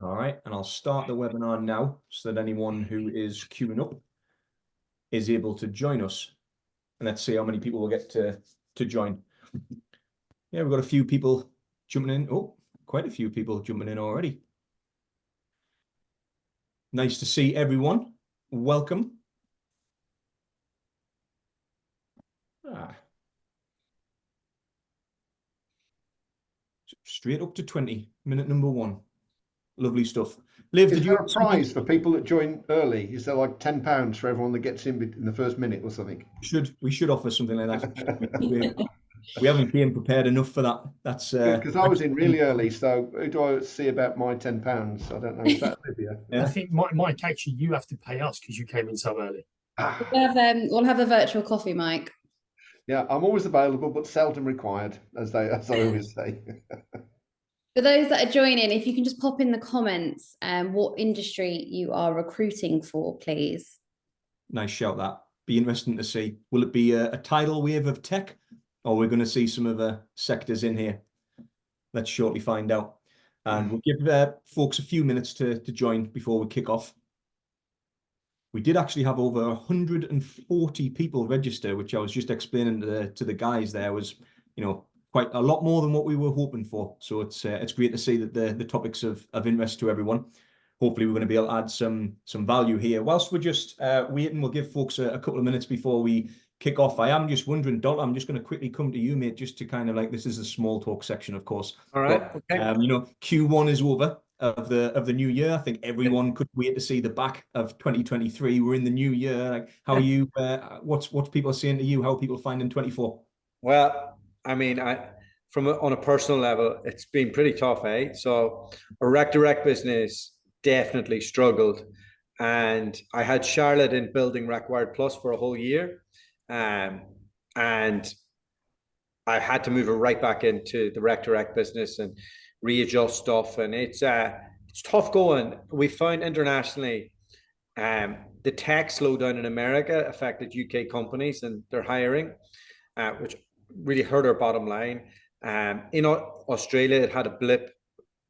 All right, and I'll start the webinar now so that anyone who is queuing up is able to join us. And let's see how many people will get to join. Yeah, we've got a few people jumping in. Oh, quite a few people jumping in already. Nice to see everyone. Welcome. Straight up to 20, minute number 1. Lovely stuff. Liv, Is there a prize for people that join early? Is there like £10 for everyone that gets in the first minute or something? We should offer something like that. We haven't been prepared enough for that. That's because I was in really early. So who do I see about my £10? I don't know. Is that Olivia? Yeah. I think Mike, actually, you have to pay us because you came in so early. We'll have a virtual coffee, Mike. Yeah, I'm always available, but seldom required, as I always say. For those that are joining, if you can just pop in the comments what industry you are recruiting for, please. Nice shout, that. Be interesting to see. Will it be a tidal wave of tech, or we're going to see some other sectors in here? Let's shortly find out. And we'll give folks a few minutes to join before we kick off. We did actually have over 140 people register, which I was just explaining to the guys there was, quite a lot more than what we were hoping for. So it's great to see that the topics of interest to everyone. Hopefully we're going to be able to add some value here. Whilst we're just waiting, we'll give folks a couple of minutes before we kick off. I am just wondering, Doherty, I'm just going to quickly come to you, mate, just to kind of this is the small talk section, of course. All right. But, okay. Q1 is over of the new year. I think everyone could wait to see the back of 2023. We're in the new year. How are you? What's people saying to you? How are people finding 24? Well, I mean, on a personal level, it's been pretty tough, eh? So our direct business definitely struggled, and I had Charlotte in building Required Plus for a whole year, and I had to move her right back into the direct business and readjust stuff, and it's tough going. We found internationally, the tech slowdown in America affected UK companies and their hiring, which really hurt our bottom line. In Australia, it had a blip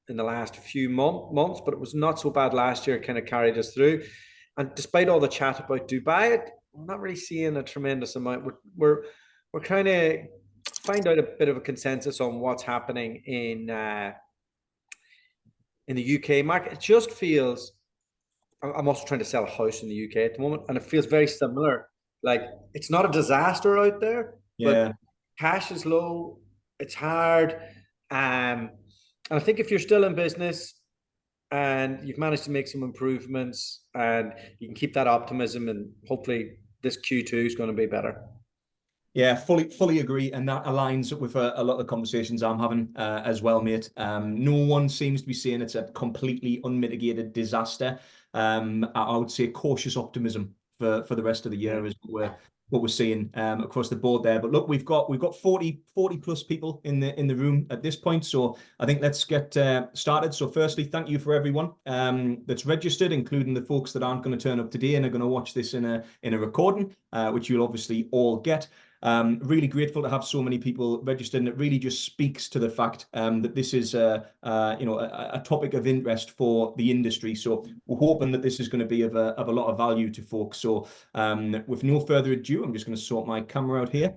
in the last few months, but it was not so bad last year. It kind of carried us through. And despite all the chat about Dubai, I'm not really seeing a tremendous amount. We're trying to find out a bit of a consensus on what's happening in the UK market. It just feels, I'm also trying to sell a house in the UK at the moment, and it feels very similar. Like, it's not a disaster out there, but cash is low, it's hard. And I think if you're still in business and you've managed to make some improvements and you can keep that optimism, and hopefully this Q2 is going to be better. Yeah, fully agree, and that aligns with a lot of the conversations I'm having as well, mate. No one seems to be saying it's a completely unmitigated disaster. I would say cautious optimism for the rest of the year is what we're seeing across the board there. But look, we've got 40 plus people in the room at this point, so I think let's get started. So firstly, thank you for everyone that's registered, including the folks that aren't going to turn up today and are going to watch this in a recording, which you'll obviously all get. Really grateful to have so many people registered, and it really just speaks to the fact that this is a topic of interest for the industry. So we're hoping that this is going to be of a lot of value to folks. So with no further ado, I'm just going to sort my camera out here,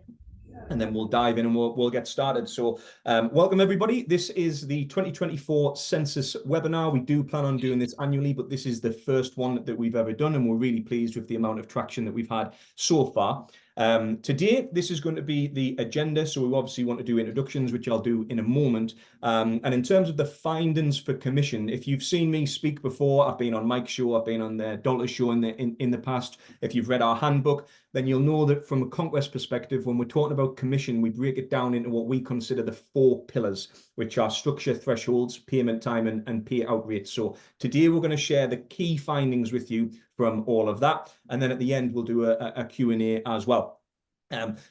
and then we'll dive in and we'll get started. So welcome everybody. This is the 2024 Census webinar. We do plan on doing this annually, but this is the first one that we've ever done, and we're really pleased with the amount of traction that we've had so far. Today, this is going to be the agenda. So we obviously want to do introductions, which I'll do in a moment. And in terms of the findings for commission, if you've seen me speak before, I've been on Mike's show, I've been on the Doherty show in the past. If you've read our handbook, then you'll know that from a Konquest perspective, when we're talking about commission, we break it down into what we consider the 4 pillars, which are structure, thresholds, payment time, and payout rates. So today we're going to share the key findings with you from all of that. And then at the end, we'll do a Q&A as well.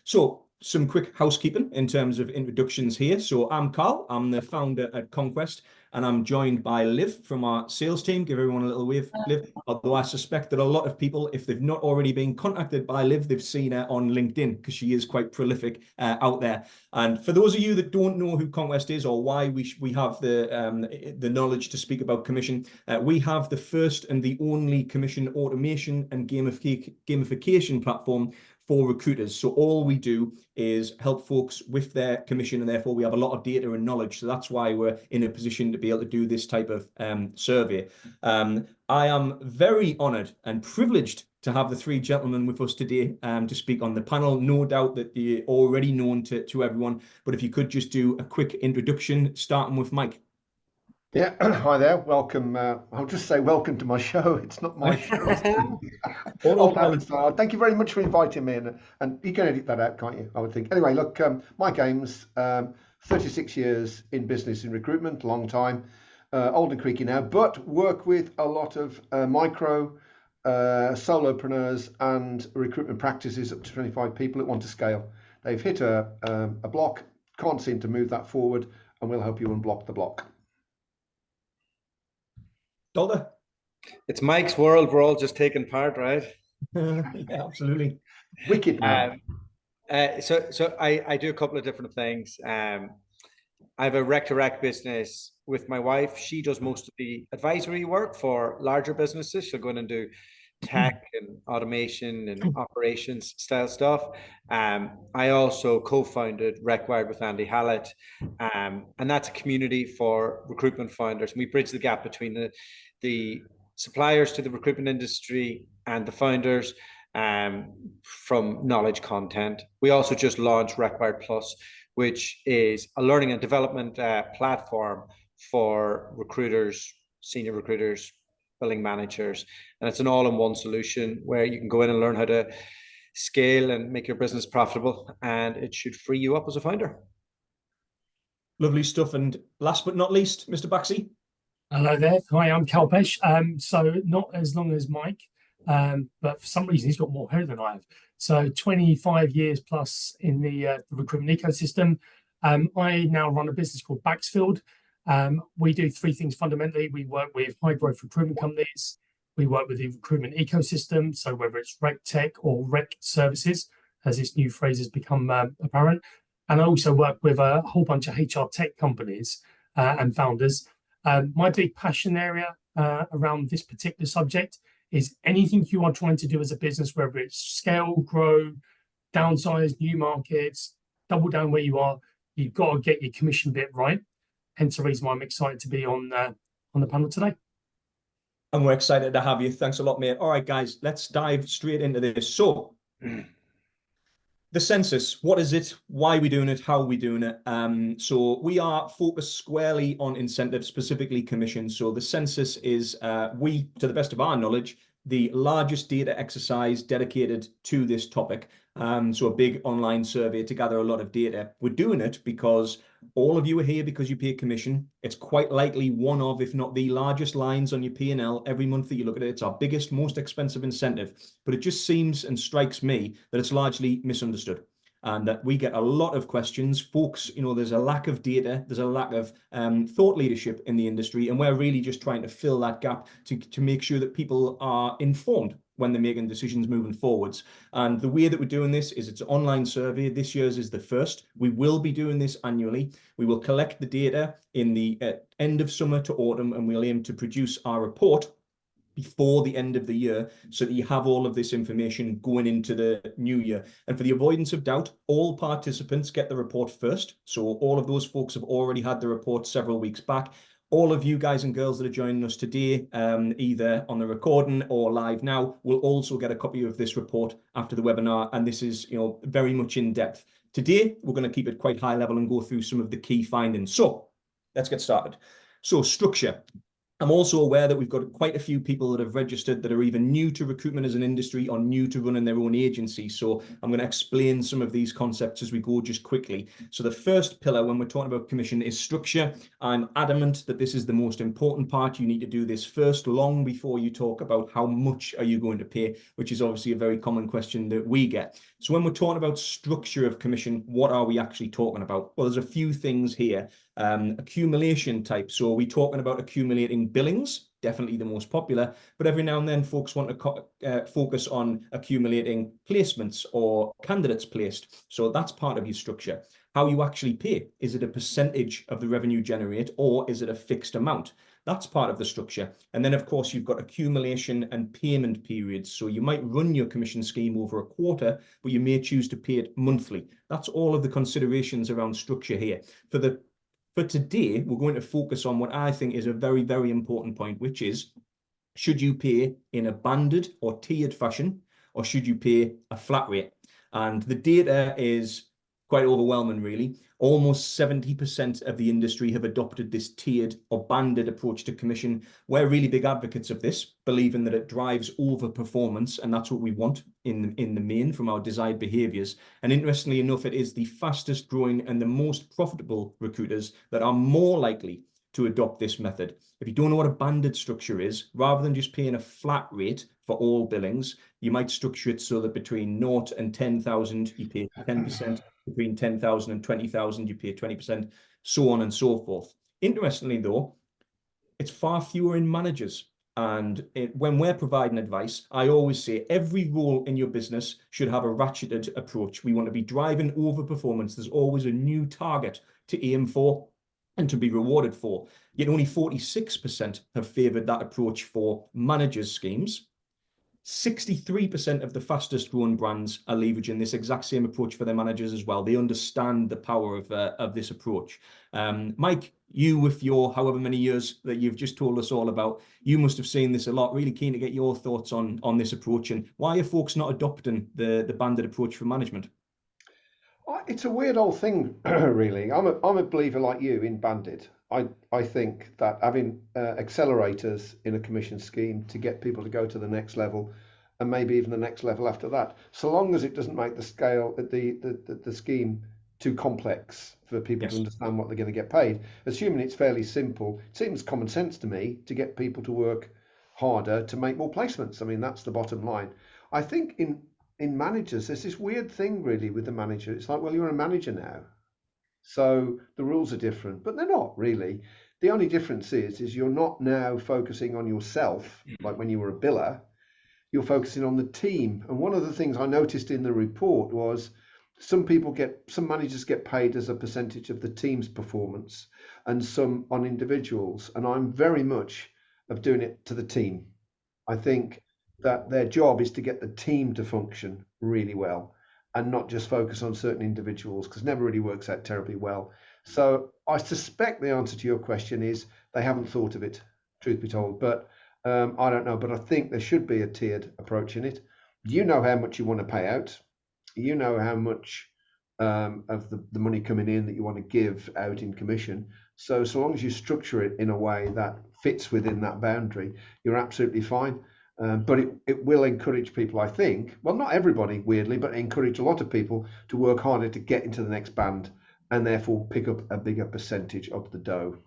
So some quick housekeeping in terms of introductions here. So I'm Carl, I'm the founder at Konquest, and I'm joined by Liv from our sales team. Give everyone a little wave, Liv. Although I suspect that a lot of people, if they've not already been contacted by Liv, they've seen her on LinkedIn because she is quite prolific out there. And for those of you that don't know who Konquest is or why we have the knowledge to speak about commission, we have the first and the only commission automation and gamification platform for recruiters. So all we do is help folks with their commission, and therefore we have a lot of data and knowledge. So that's why we're in a position to be able to do this type of survey. I am very honoured and privileged to have the three gentlemen with us today to speak on the panel. No doubt that they're already known to everyone, but if you could just do a quick introduction, starting with Mike. Yeah, hi there. Welcome. I'll just say welcome to my show. It's not my show. Old habit style. Thank you very much for inviting me, and you can edit that out, can't you? I would think. Anyway, look, Mike Ames, 36 years in business in recruitment, long time, old and creaky now, but work with a lot of micro solopreneurs and recruitment practices up to 25 people that want to scale. They've hit a block, can't seem to move that forward, and we'll help you unblock the block. Doherty? It's Mike's world. We're all just taking part, right? Yeah, absolutely. Wicked man. So I do a couple of different things. I have a rec-to-rec business with my wife. She does most of the advisory work for larger businesses. She'll go in and do tech and automation and operations style stuff. I also co-founded RecWired with Andy Hallett, and that's a community for recruitment founders. And we bridge the gap between the suppliers to the recruitment industry and the founders from knowledge content. We also just launched RecWired Plus, which is a learning and development platform for recruiters, senior recruiters, billing managers, and it's an all-in-one solution where you can go in and learn how to scale and make your business profitable, and it should free you up as a founder. Lovely stuff. And last but not least, Mr. Baxi. Hello there. Hi, I'm Kalpesh. So not as long as Mike, but for some reason he's got more hair than I have. So 25 years plus in the recruitment ecosystem. I now run a business called Baxfield. We do three things fundamentally. We work with high growth recruitment companies. We work with the recruitment ecosystem. So whether it's rec tech or rec services, as this new phrase has become apparent. And I also work with a whole bunch of HR tech companies and founders. My big passion area around this particular subject is anything you are trying to do as a business, whether it's scale, grow, downsize, new markets, double down where you are, you've got to get your commission bit right. Hence the reason why I'm excited to be on the panel today. And we're excited to have you. Thanks a lot, mate. All right, guys, let's dive straight into this. So, the census, what is it? Why are we doing it? How are we doing it? So we are focused squarely on incentives, specifically commission. So the census is, to the best of our knowledge, the largest data exercise dedicated to this topic. So a big online survey to gather a lot of data. We're doing it because all of you are here because you pay commission. It's quite likely one of, if not the largest lines on your P&L every month that you look at it. It's our biggest, most expensive incentive. But it just seems and strikes me that it's largely misunderstood. And that we get a lot of questions. Folks, there's a lack of data, there's a lack of thought leadership in the industry, and we're really just trying to fill that gap to make sure that people are informed when they're making decisions moving forwards. And the way that we're doing this is it's an online survey. This year's is the first. We will be doing this annually. We will collect the data in the end of summer to autumn, and we'll aim to produce our report before the end of the year so that you have all of this information going into the new year. And for the avoidance of doubt, all participants get the report first. So all of those folks have already had the report several weeks back. All of you guys and girls that are joining us today, either on the recording or live now, will also get a copy of this report after the webinar. And this is, very much in depth. Today, we're going to keep it quite high level and go through some of the key findings. So let's get started. So structure. I'm also aware that we've got quite a few people that have registered that are either new to recruitment as an industry or new to running their own agency. So I'm going to explain some of these concepts as we go just quickly. So the first pillar when we're talking about commission is structure. I'm adamant that this is the most important part. You need to do this first, long before you talk about how much are you going to pay, which is obviously a very common question that we get. So when we're talking about structure of commission, what are we actually talking about? Well, there's a few things here. Accumulation type. So are we talking about accumulating billings? Definitely the most popular, but every now and then folks want to focus on accumulating placements or candidates placed. So that's part of your structure. How you actually pay. Is it a percentage of the revenue generate, or is it a fixed amount? That's part of the structure. And then, of course, you've got accumulation and payment periods. So you might run your commission scheme over a quarter, but you may choose to pay it monthly. That's all of the considerations around structure here. For today, we're going to focus on what I think is a very, very important point, which is, should you pay in a banded or tiered fashion, or should you pay a flat rate? And the data is quite overwhelming, really. Almost 70% of the industry have adopted this tiered or banded approach to commission. We're really big advocates of this, believing that it drives over performance, and that's what we want in the main from our desired behaviors. And interestingly enough, it is the fastest growing and the most profitable recruiters that are more likely to adopt this method. If you don't know what a banded structure is, rather than just paying a flat rate for all billings, you might structure it so that between 0 and 10,000, you pay 10%, between 10,000 and 20,000, you pay 20%, so on and so forth. Interestingly, though, it's far fewer in managers. And when we're providing advice, I always say every role in your business should have a ratcheted approach. We want to be driving over performance. There's always a new target to aim for and to be rewarded for. Yet only 46% have favoured that approach for managers' schemes. 63% of the fastest growing brands are leveraging this exact same approach for their managers as well. They understand the power of this approach. Mike, you with your however many years that you've just told us all about, you must have seen this a lot. Really keen to get your thoughts on this approach, and why are folks not adopting the banded approach for management? It's a weird old thing, really. I'm a believer like you in banded. I think that having accelerators in a commission scheme to get people to go to the next level, and maybe even the next level after that, so long as it doesn't make the scale, the scheme too complex for people to understand what they're going to get paid. Assuming it's fairly simple, it seems common sense to me to get people to work harder to make more placements. I mean, that's the bottom line. I think in managers, there's this weird thing really with the manager. It's like, well, you're a manager now, so the rules are different, but they're not really. The only difference is you're not now focusing on yourself like when you were a biller. You're focusing on the team. And one of the things I noticed in the report was some managers get paid as a percentage of the team's performance, and some on individuals. And I'm very much of doing it to the team. I think that their job is to get the team to function really well and not just focus on certain individuals, because it never really works out terribly well. So I suspect the answer to your question is they haven't thought of it, truth be told, but I don't know. But I think there should be a tiered approach in it. You know how much you want to pay out. You know how much of the money coming in that you want to give out in commission. So long as you structure it in a way that fits within that boundary, you're absolutely fine. But it will encourage people, I think, well, not everybody, weirdly, but encourage a lot of people to work harder to get into the next band and therefore pick up a bigger percentage of the dough.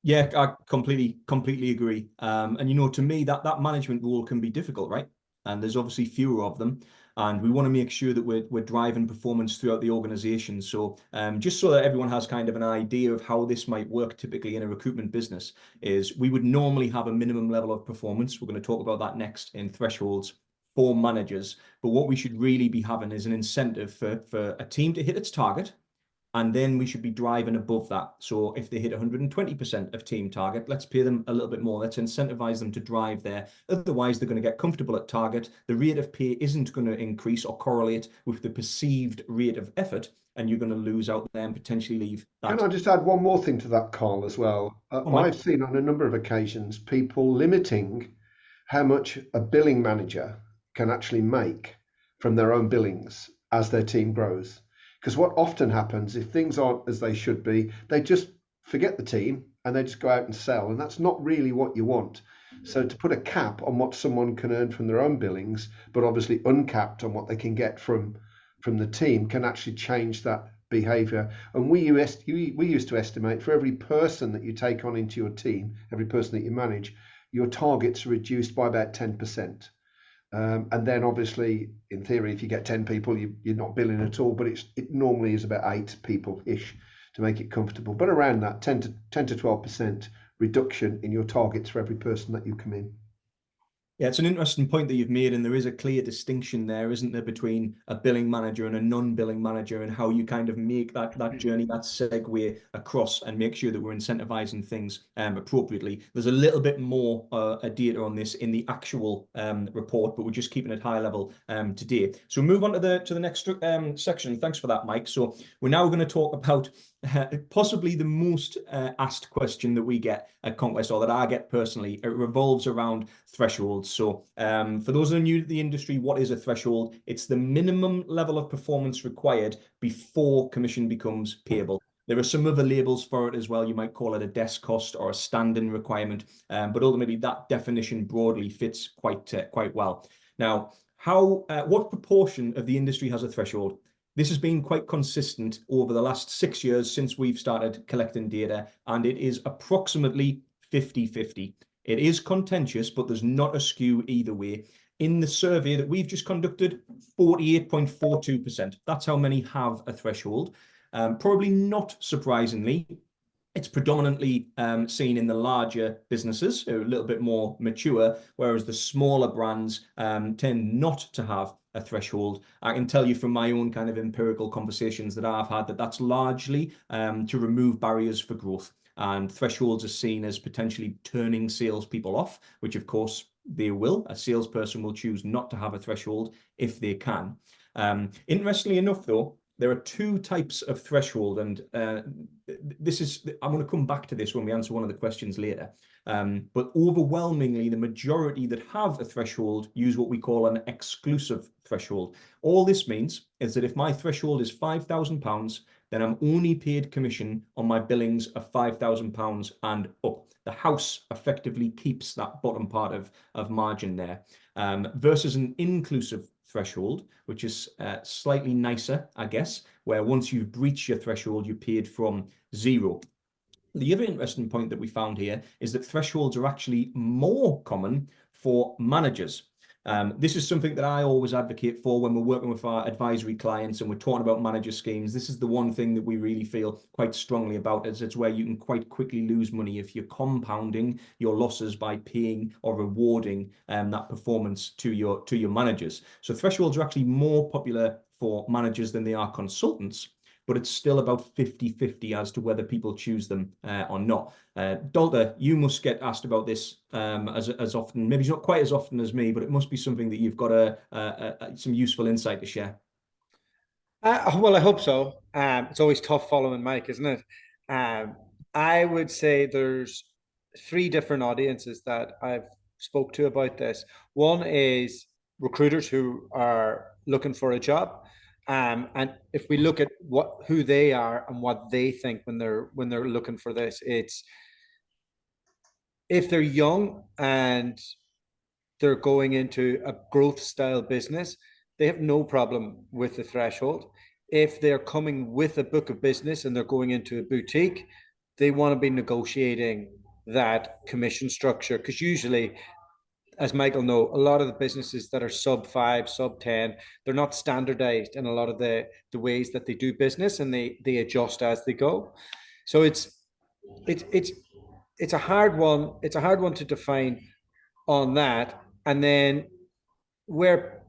Yeah, I completely agree. And to me, that management role can be difficult, right? And there's obviously fewer of them. And we want to make sure that we're driving performance throughout the organization. So just so that everyone has kind of an idea of how this might work typically in a recruitment business, is we would normally have a minimum level of performance. We're going to talk about that next in thresholds for managers. But what we should really be having is an incentive for a team to hit its target. And then we should be driving above that. So if they hit 120% of team target, let's pay them a little bit more. Let's incentivize them to drive there. Otherwise, they're going to get comfortable at target. The rate of pay isn't going to increase or correlate with the perceived rate of effort, and you're going to lose out there and potentially leave that. Can I just add one more thing to that, Carl, as well? I've seen on a number of occasions people limiting how much a billing manager can actually make from their own billings as their team grows. Because what often happens, if things aren't as they should be, they just forget the team and they just go out and sell, and that's not really what you want. So to put a cap on what someone can earn from their own billings, but obviously uncapped on what they can get from the team, can actually change that behavior. And we used to estimate for every person that you take on into your team, every person that you manage, your targets are reduced by about 10%. And then obviously, in theory, if you get 10 people, you're not billing at all, but it normally is about 8 people-ish to make it comfortable. But around that 10 to 12% reduction in your targets for every person that you come in. Yeah, it's an interesting point that you've made, and there is a clear distinction there, isn't there, between a billing manager and a non-billing manager, and how you kind of make that journey, that segue across, and make sure that we're incentivizing things appropriately. There's a little bit more data on this in the actual report, but we're just keeping it high level today. So we'll move on to the next section. Thanks for that, Mike. So we're now going to talk about possibly the most asked question that we get at Konquest, or that I get personally. It revolves around thresholds. So for those who are new to the industry, what is a threshold? It's the minimum level of performance required before commission becomes payable. There are some other labels for it as well. You might call it a desk cost or a standing requirement, but ultimately that definition broadly fits quite well. Now, what proportion of the industry has a threshold? This has been quite consistent over the last 6 years since we've started collecting data, and it is approximately 50-50. It is contentious, but there's not a skew either way. In the survey that we've just conducted, 48.42%. That's how many have a threshold. Probably not surprisingly, it's predominantly seen in the larger businesses, who are a little bit more mature, whereas the smaller brands tend not to have a threshold. I can tell you from my own kind of empirical conversations that I've had that that's largely to remove barriers for growth. And thresholds are seen as potentially turning salespeople off, which of course they will. A salesperson will choose not to have a threshold if they can. Interestingly enough, though, there are 2 types of threshold, and I'm going to come back to this when we answer one of the questions later. But overwhelmingly, the majority that have a threshold use what we call an exclusive threshold. All this means is that if my threshold is £5,000, then I'm only paid commission on my billings of £5,000 and up. The house effectively keeps that bottom part of margin there, versus an inclusive threshold, which is slightly nicer, I guess, where once you've breached your threshold, you're paid from 0. The other interesting point that we found here is that thresholds are actually more common for managers. This is something that I always advocate for when we're working with our advisory clients and we're talking about manager schemes. This is the one thing that we really feel quite strongly about, is it's where you can quite quickly lose money if you're compounding your losses by paying or rewarding that performance to your managers. So thresholds are actually more popular for managers than they are consultants, but it's still about 50-50 as to whether people choose them or not. Dualta, you must get asked about this as often, maybe not quite as often as me, but it must be something that you've got some useful insight to share. Well, I hope so. It's always tough following Mike, isn't it? I would say there's 3 different audiences that I've spoke to about this. One is recruiters who are looking for a job. And if we look at who they are and what they think when they're looking for this, it's if they're young and they're going into a growth style business, they have no problem with the threshold. If they're coming with a book of business and they're going into a boutique, they want to be negotiating that commission structure, because usually, as Michael know, a lot of the businesses that are sub 5, sub 10, they're not standardized in a lot of the ways that they do business, and they adjust as they go. So it's a hard one. It's a hard one to define on that. And then where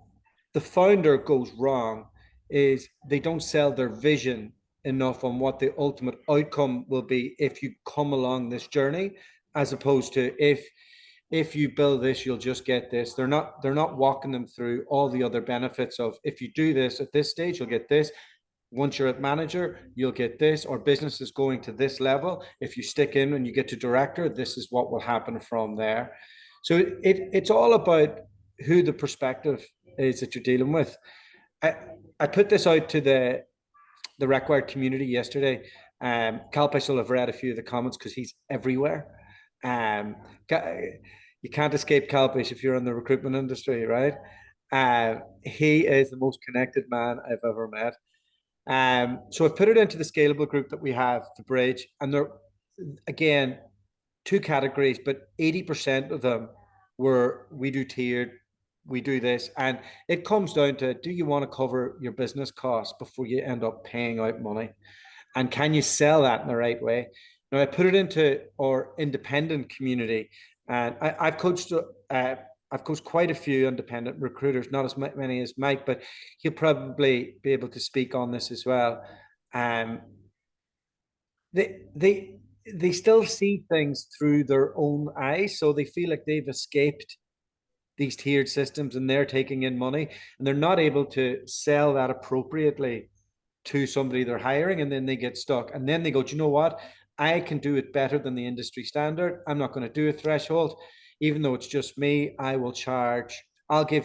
the founder goes wrong is they don't sell their vision enough on what the ultimate outcome will be if you come along this journey, as opposed to if you build this, you'll just get this. They're not walking them through all the other benefits of, if you do this at this stage, you'll get this. Once you're at manager, you'll get this, or business is going to this level. If you stick in and you get to director, this is what will happen from there. So it's all about who the perspective is that you're dealing with. I put this out to the required community yesterday. Kalpesh will have read a few of the comments because he's everywhere. You can't escape Kalpesh if you're in the recruitment industry, right? He is the most connected man I've ever met. So I've put it into the scalable group that we have, the bridge, and there, again, two categories, but 80% of them we do tiered, we do this, and it comes down to, do you want to cover your business costs before you end up paying out money? And can you sell that in the right way? Now, I put it into our independent community, and I've coached quite a few independent recruiters, not as many as Mike, but he'll probably be able to speak on this as well. They still see things through their own eyes, so they feel like they've escaped these tiered systems and they're taking in money, and they're not able to sell that appropriately to somebody they're hiring, and then they get stuck. And then they go, do you know what? I can do it better than the industry standard. I'm not going to do a threshold. Even though it's just me, I will charge. I'll do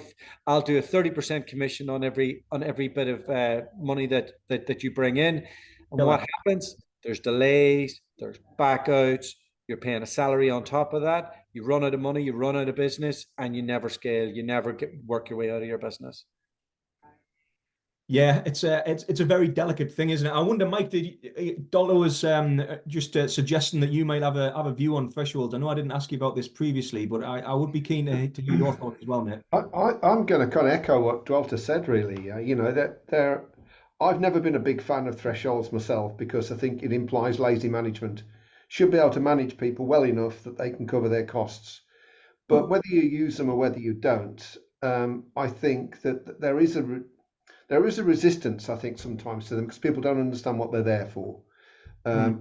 a 30% commission on every bit of money that you bring in. And what happens? There's delays, there's backouts, you're paying a salary on top of that. You run out of money, you run out of business, and you never scale. You never work your way out of your business. Yeah, it's a very delicate thing, isn't it? I wonder, Mike, Dola was just suggesting that you might have a view on thresholds. I know I didn't ask you about this previously, but I would be keen to hear your thoughts as well, mate. I'm going to kind of echo what Dualta said, really. You know, that I've never been a big fan of thresholds myself because I think it implies lazy management. Should be able to manage people well enough that they can cover their costs. But whether you use them or whether you don't, I think that there is a resistance, I think, sometimes to them because people don't understand what they're there for,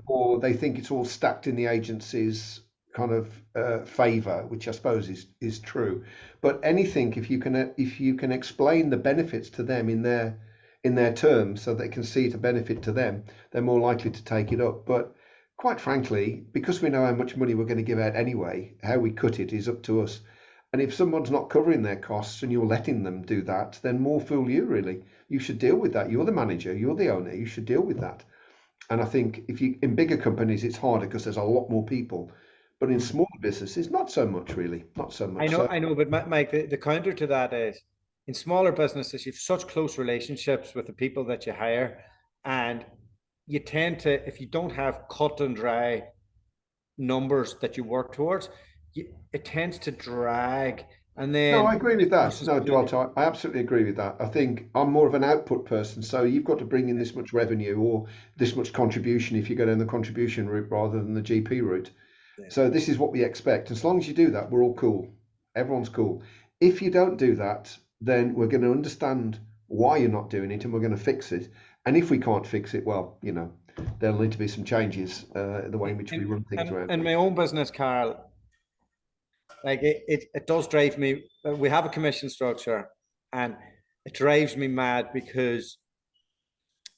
or they think it's all stacked in the agency's kind of favour, which I suppose is true. But anything, if you can explain the benefits to them in their terms, so they can see it a benefit to them, they're more likely to take it up. But quite frankly, because we know how much money we're going to give out anyway, how we cut it is up to us. And if someone's not covering their costs and you're letting them do that, then more fool you, really. You should deal with that. You're the manager, you're the owner, you should deal with that. And I think in bigger companies, it's harder because there's a lot more people. But in smaller businesses, not so much, really. Not so much. I know, but Mike, the counter to that is, in smaller businesses, you have such close relationships with the people that you hire, and you tend to, if you don't have cut and dry numbers that you work towards, it tends to drag. And then no, I agree with that. No, Dualta, I absolutely agree with that. I think I'm more of an output person, so you've got to bring in this much revenue or this much contribution if you go down the contribution route rather than the GP route. Yeah. So this is what we expect. As long as you do that, we're all cool. Everyone's cool. If you don't do that, then we're going to understand why you're not doing it and we're going to fix it. And if we can't fix it, well, you know, there'll need to be some changes the way in which we run things around. In my own business, Carl, like it does drive me. We have a commission structure and it drives me mad because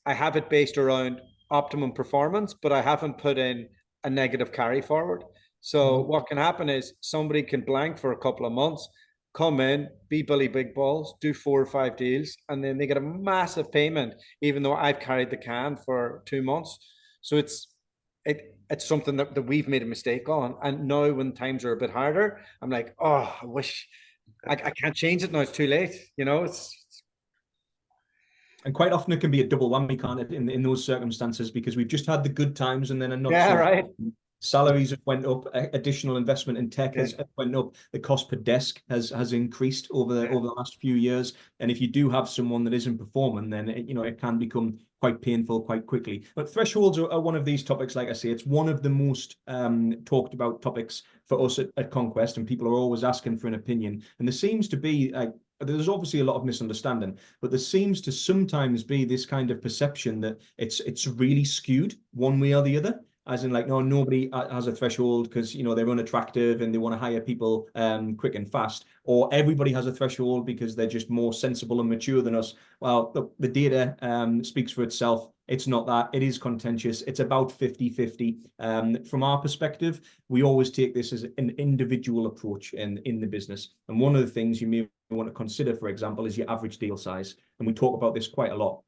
I have it based around optimum performance, but I haven't put in a negative carry forward. So what can happen is somebody can blank for a couple of months, come in, be Billy Big Balls, do 4 or 5 deals, and then they get a massive payment, even though I've carried the can for 2 months. So it's something that we've made a mistake on. And now when times are a bit harder, I'm like, oh, I wish I can't change it now. It's too late. You know, and quite often it can be a double whammy, can't it, in those circumstances, because we've just had the good times and then right. Salaries have went up, additional investment in tech has went up, the cost per desk has increased over the last few years. And if you do have someone that isn't performing, then it can become quite painful quite quickly. But thresholds are one of these topics. Like I say, it's one of the most talked about topics for us at Konquest, and people are always asking for an opinion. And there seems to be there's obviously a lot of misunderstanding, but there seems to sometimes be this kind of perception that it's really skewed one way or the other. As in, like, no, nobody has a threshold because, they're unattractive and they want to hire people quick and fast. Or everybody has a threshold because they're just more sensible and mature than us. Well, the data speaks for itself. It's not that. It is contentious. It's about 50-50. From our perspective, we always take this as an individual approach in the business. And one of the things you may want to consider, for example, is your average deal size. And we talk about this quite a lot.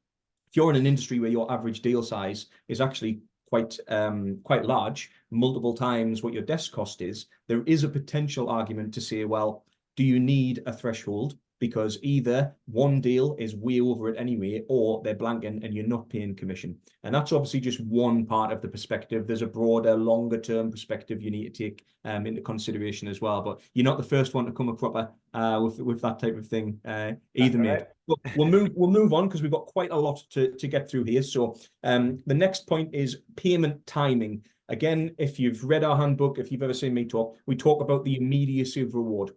If you're in an industry where your average deal size is actually quite large, multiple times what your desk cost is, there is a potential argument to say, well, do you need a threshold? Because either one deal is way over it anyway, or they're blanking and you're not paying commission. And that's obviously just one part of the perspective. There's a broader, longer term perspective you need to take into consideration as well. But you're not the first one to come a cropper with that type of thing either, mate. Right. But we'll move on because we've got quite a lot to get through here. So the next point is payment timing. Again, if you've read our handbook, if you've ever seen me talk, we talk about the immediacy of reward.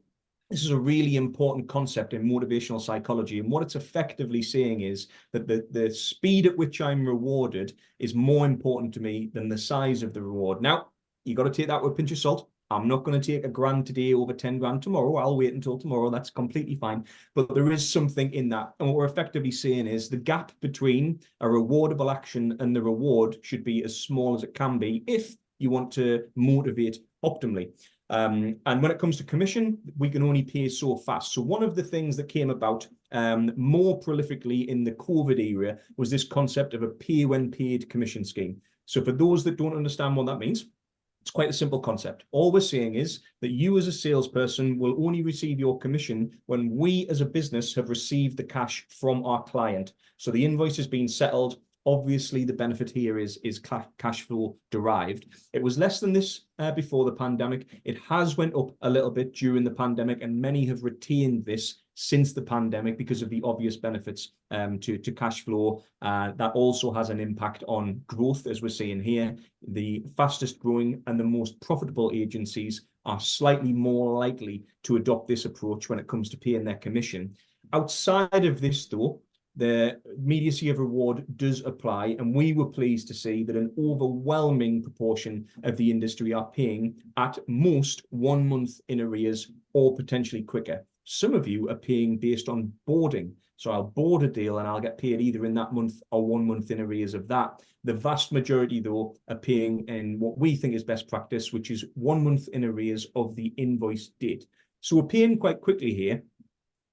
This is a really important concept in motivational psychology. And what it's effectively saying is that the speed at which I'm rewarded is more important to me than the size of the reward. Now, you got to take that with a pinch of salt. I'm not going to take $1,000 today over 10 grand tomorrow. I'll wait until tomorrow. That's completely fine. But there is something in that. And what we're effectively saying is the gap between a rewardable action and the reward should be as small as it can be if you want to motivate optimally. And when it comes to commission, we can only pay so fast. So one of the things that came about more prolifically in the COVID era was this concept of a pay when paid commission scheme. So for those that don't understand what that means, it's quite a simple concept. All we're saying is that you as a salesperson will only receive your commission when we as a business have received the cash from our client. So the invoice has been settled. Obviously, the benefit here is cash flow derived. It was less than this before the pandemic. It has went up a little bit during the pandemic, and many have retained this since the pandemic because of the obvious benefits to cash flow. That also has an impact on growth, as we're seeing here. The fastest growing and the most profitable agencies are slightly more likely to adopt this approach when it comes to paying their commission. Outside of this, though, the immediacy of reward does apply, and we were pleased to see that an overwhelming proportion of the industry are paying at most 1 month in arrears or potentially quicker. Some of you are paying based on boarding. So I'll board a deal and I'll get paid either in that month or 1 month in arrears of that. The vast majority, though, are paying in what we think is best practice, which is 1 month in arrears of the invoice date. So we're paying quite quickly here.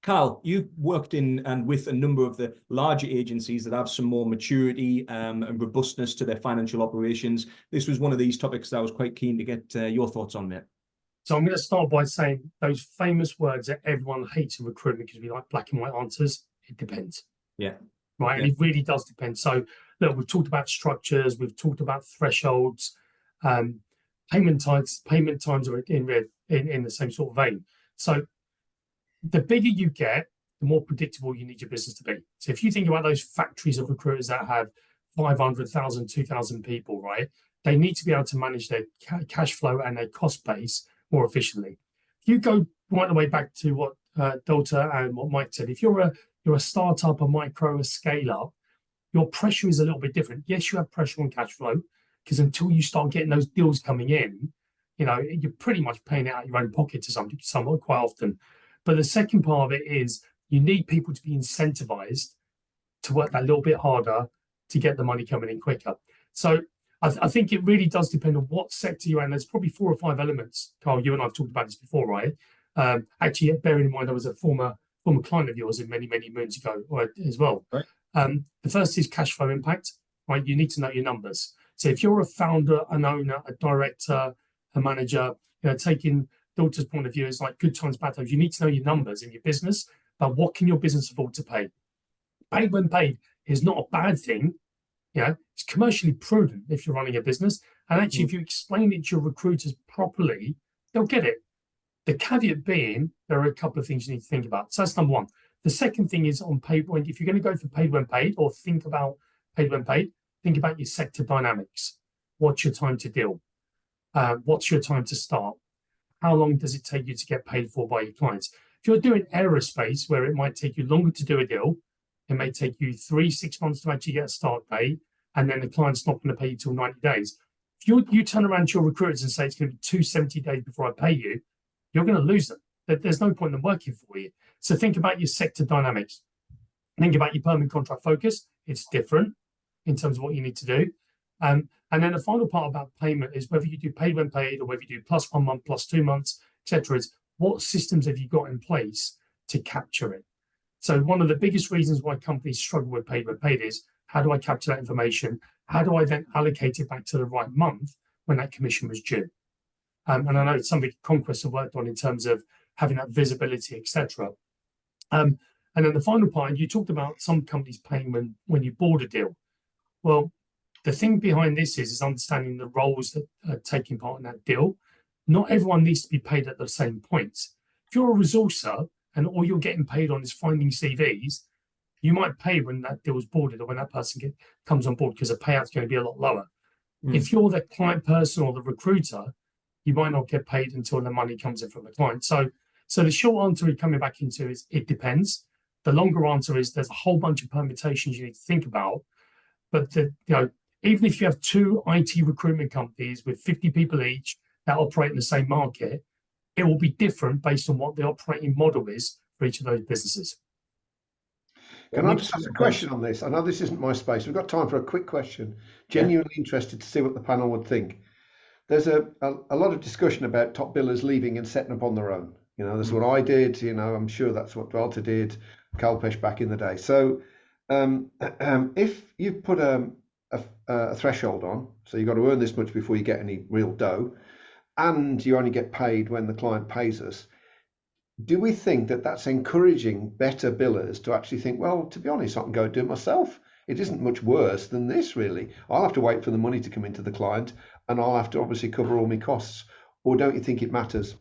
Carl, you've worked in and with a number of the larger agencies that have some more maturity and robustness to their financial operations. This was one of these topics that I was quite keen to get your thoughts on, mate. So I'm going to start by saying those famous words that everyone hates in recruitment because we like black and white answers. It depends. Yeah. Right. Yeah. And it really does depend. So look, we've talked about structures. We've talked about thresholds. Payment times are in the same sort of vein. So the bigger you get, the more predictable you need your business to be. So if you think about those factories of recruiters that have 500,000, 2,000 people, right? They need to be able to manage their cash flow and their cost base more efficiently. If you go right the way back to what Doherty and what Mike said, if you're a startup, a micro, a scale up, your pressure is a little bit different. Yes, you have pressure on cash flow because until you start getting those deals coming in, you know, you're pretty much paying it out of your own pocket to somewhat quite often. But the second part of it is you need people to be incentivized to work that little bit harder to get the money coming in quicker. So I think it really does depend on what sector you're in. There's probably 4 or 5 elements. Carl, you and I have talked about this before, right? Actually, bearing in mind, I was a former client of yours many moons ago as well. Right. The first is cash flow impact, right? You need to know your numbers. So if you're a founder, an owner, a director, a manager, you know, taking Doherty's point of view is like good times, bad times. You need to know your numbers in your business, but what can your business afford to pay? Paid when paid is not a bad thing. You know, it's commercially prudent if you're running a business. And actually, if you explain it to your recruiters properly, they'll get it. The caveat being, there are a couple of things you need to think about. So that's number one. The second thing is on paid when, if you're going to go for paid when paid or think about paid when paid, think about your sector dynamics. What's your time to deal? What's your time to start? How long does it take you to get paid for by your clients? If you're doing aerospace, where it might take you longer to do a deal, it may take you 3-6 months to actually get a start date, and then the client's not going to pay you till 90 days. If you turn around to your recruiters and say it's going to be 270 days before I pay you, you're going to lose them. There's no point in them working for you. So think about your sector dynamics. Think about your permanent contract focus. It's different in terms of what you need to do. And then the final part about payment is whether you do paid when paid or whether you do plus 1 month, plus 2 months, etc. Is what systems have you got in place to capture it? So one of the biggest reasons why companies struggle with paid when paid is how do I capture that information? how do I then allocate it back to the right month when that commission was due? And I know it's something Konquest have worked on in terms of having that visibility, etc. And then the final part, you talked about some companies paying when you board a deal. Well, the thing behind this is understanding the roles that are taking part in that deal. Not everyone needs to be paid at the same points. If you're a resourcer and all you're getting paid on is finding CVs, you might pay when that deal is boarded or when that person comes on board because the payout's going to be a lot lower. If you're the client person or the recruiter, you might not get paid until the money comes in from the client. So the short answer we're coming back into is it depends. The longer answer is there's a whole bunch of permutations you need to think about. But even if you have 2 IT recruitment companies with 50 people each that operate in the same market, it will be different based on what the operating model is for each of those businesses. Can I just ask a question on this? I know this isn't my space. We've got time for a quick question. Genuinely interested to see what the panel would think. There's a lot of discussion about top billers leaving and setting up on their own. That's what I did. I'm sure that's what Dualta did, Kalpesh back in the day. So if you put a threshold on, so you've got to earn this much before you get any real dough, and you only get paid when the client pays us, do we think that that's encouraging better billers to actually think, well, to be honest, I can go do it myself. It isn't much worse than this, really. I'll have to wait for the money to come into the client, and I'll have to obviously cover all my costs. Or don't you think it matters?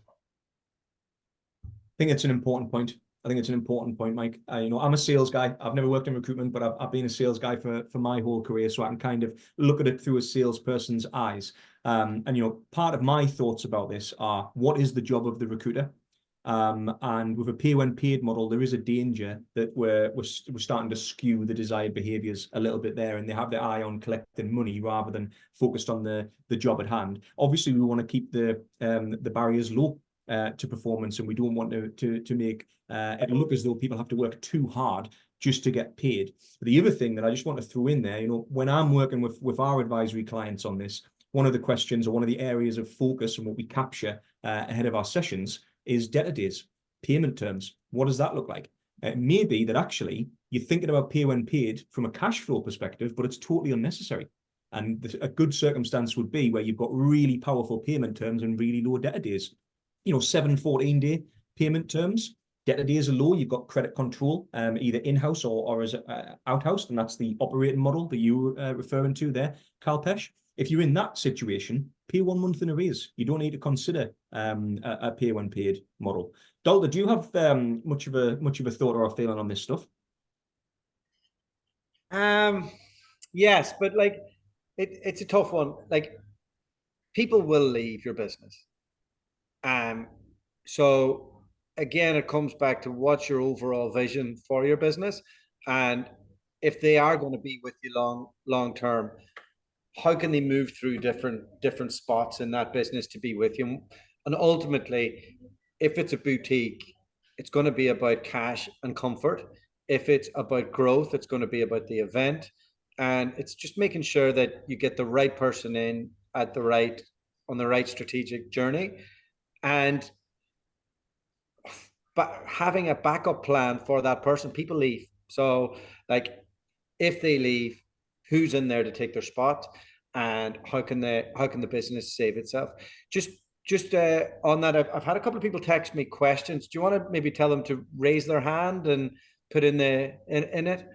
I think it's an important point. Mike. I'm a sales guy. I've never worked in recruitment, but I've been a sales guy for my whole career, so I can kind of look at it through a salesperson's eyes. And part of my thoughts about this are, what is the job of the recruiter? And with a pay when paid model, there is a danger that we're starting to skew the desired behaviors a little bit there, and they have their eye on collecting money rather than focused on the job at hand. Obviously, we want to keep the barriers low to performance, and we don't want to make it look as though people have to work too hard just to get paid. But the other thing that I just want to throw in there, when I'm working with our advisory clients on this, one of the questions or one of the areas of focus and what we capture ahead of our sessions is debtor days, payment terms. What does that look like? It may be that actually you're thinking about pay when paid from a cash flow perspective, but it's totally unnecessary. And a good circumstance would be where you've got really powerful payment terms and really low debtor days. 7, 14-day payment terms. Debtor days are low. You've got credit control, either in-house or as out-house, and that's the operating model that you were referring to there, Kalpesh. If you're in that situation, pay 1 month in arrears. You don't need to consider a pay when paid model. Dualta, do you have much of a thought or a feeling on this stuff? Yes, but it's a tough one. People will leave your business. So again, it comes back to what's your overall vision for your business, and if they are going to be with you long term, how can they move through different spots in that business to be with you? And ultimately, if it's a boutique, it's going to be about cash and comfort. If it's about growth, it's going to be about the event, and it's just making sure that you get the right person in on the right strategic journey, and but having a backup plan for that person. People leave, so if they leave, who's in there to take their spot, and how can the business save itself? Just on that, I've had a couple of people text me questions. Do you want to maybe tell them to raise their hand and put in it?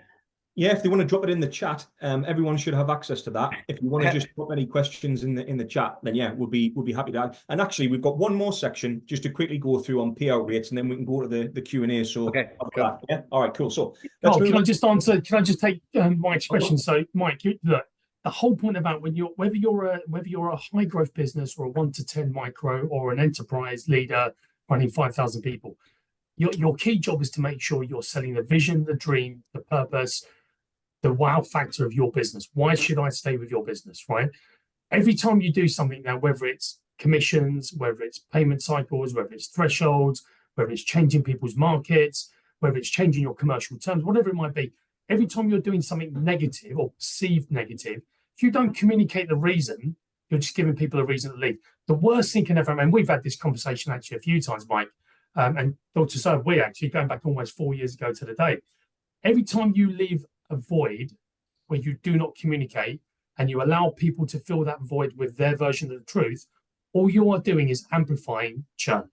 Yeah, if they want to drop it in the chat, everyone should have access to that. If you want to just drop any questions in the chat, then yeah, we'll be happy to add. And actually, we've got one more section just to quickly go through on payout rates, and then we can go to the Q&A. So okay, cool. Yeah, all right, cool. So can I just answer? Can I just take Mike's question? So Mike, look, the whole point about whether you're a high growth business or a 1 to 10 micro or an enterprise leader running 5,000 people, your key job is to make sure you're selling the vision, the dream, the purpose, the wow factor of your business. Why should I stay with your business, right? Every time you do something now, whether it's commissions, whether it's payment cycles, whether it's thresholds, whether it's changing people's markets, whether it's changing your commercial terms, whatever it might be, every time you're doing something negative or perceived negative, if you don't communicate the reason, you're just giving people a reason to leave. The worst thing can ever happen, and we've had this conversation actually a few times, Mike, and Dr. So we actually, going back almost 4 years ago to the day, every time you leave a void where you do not communicate and you allow people to fill that void with their version of the truth, all you are doing is amplifying churn,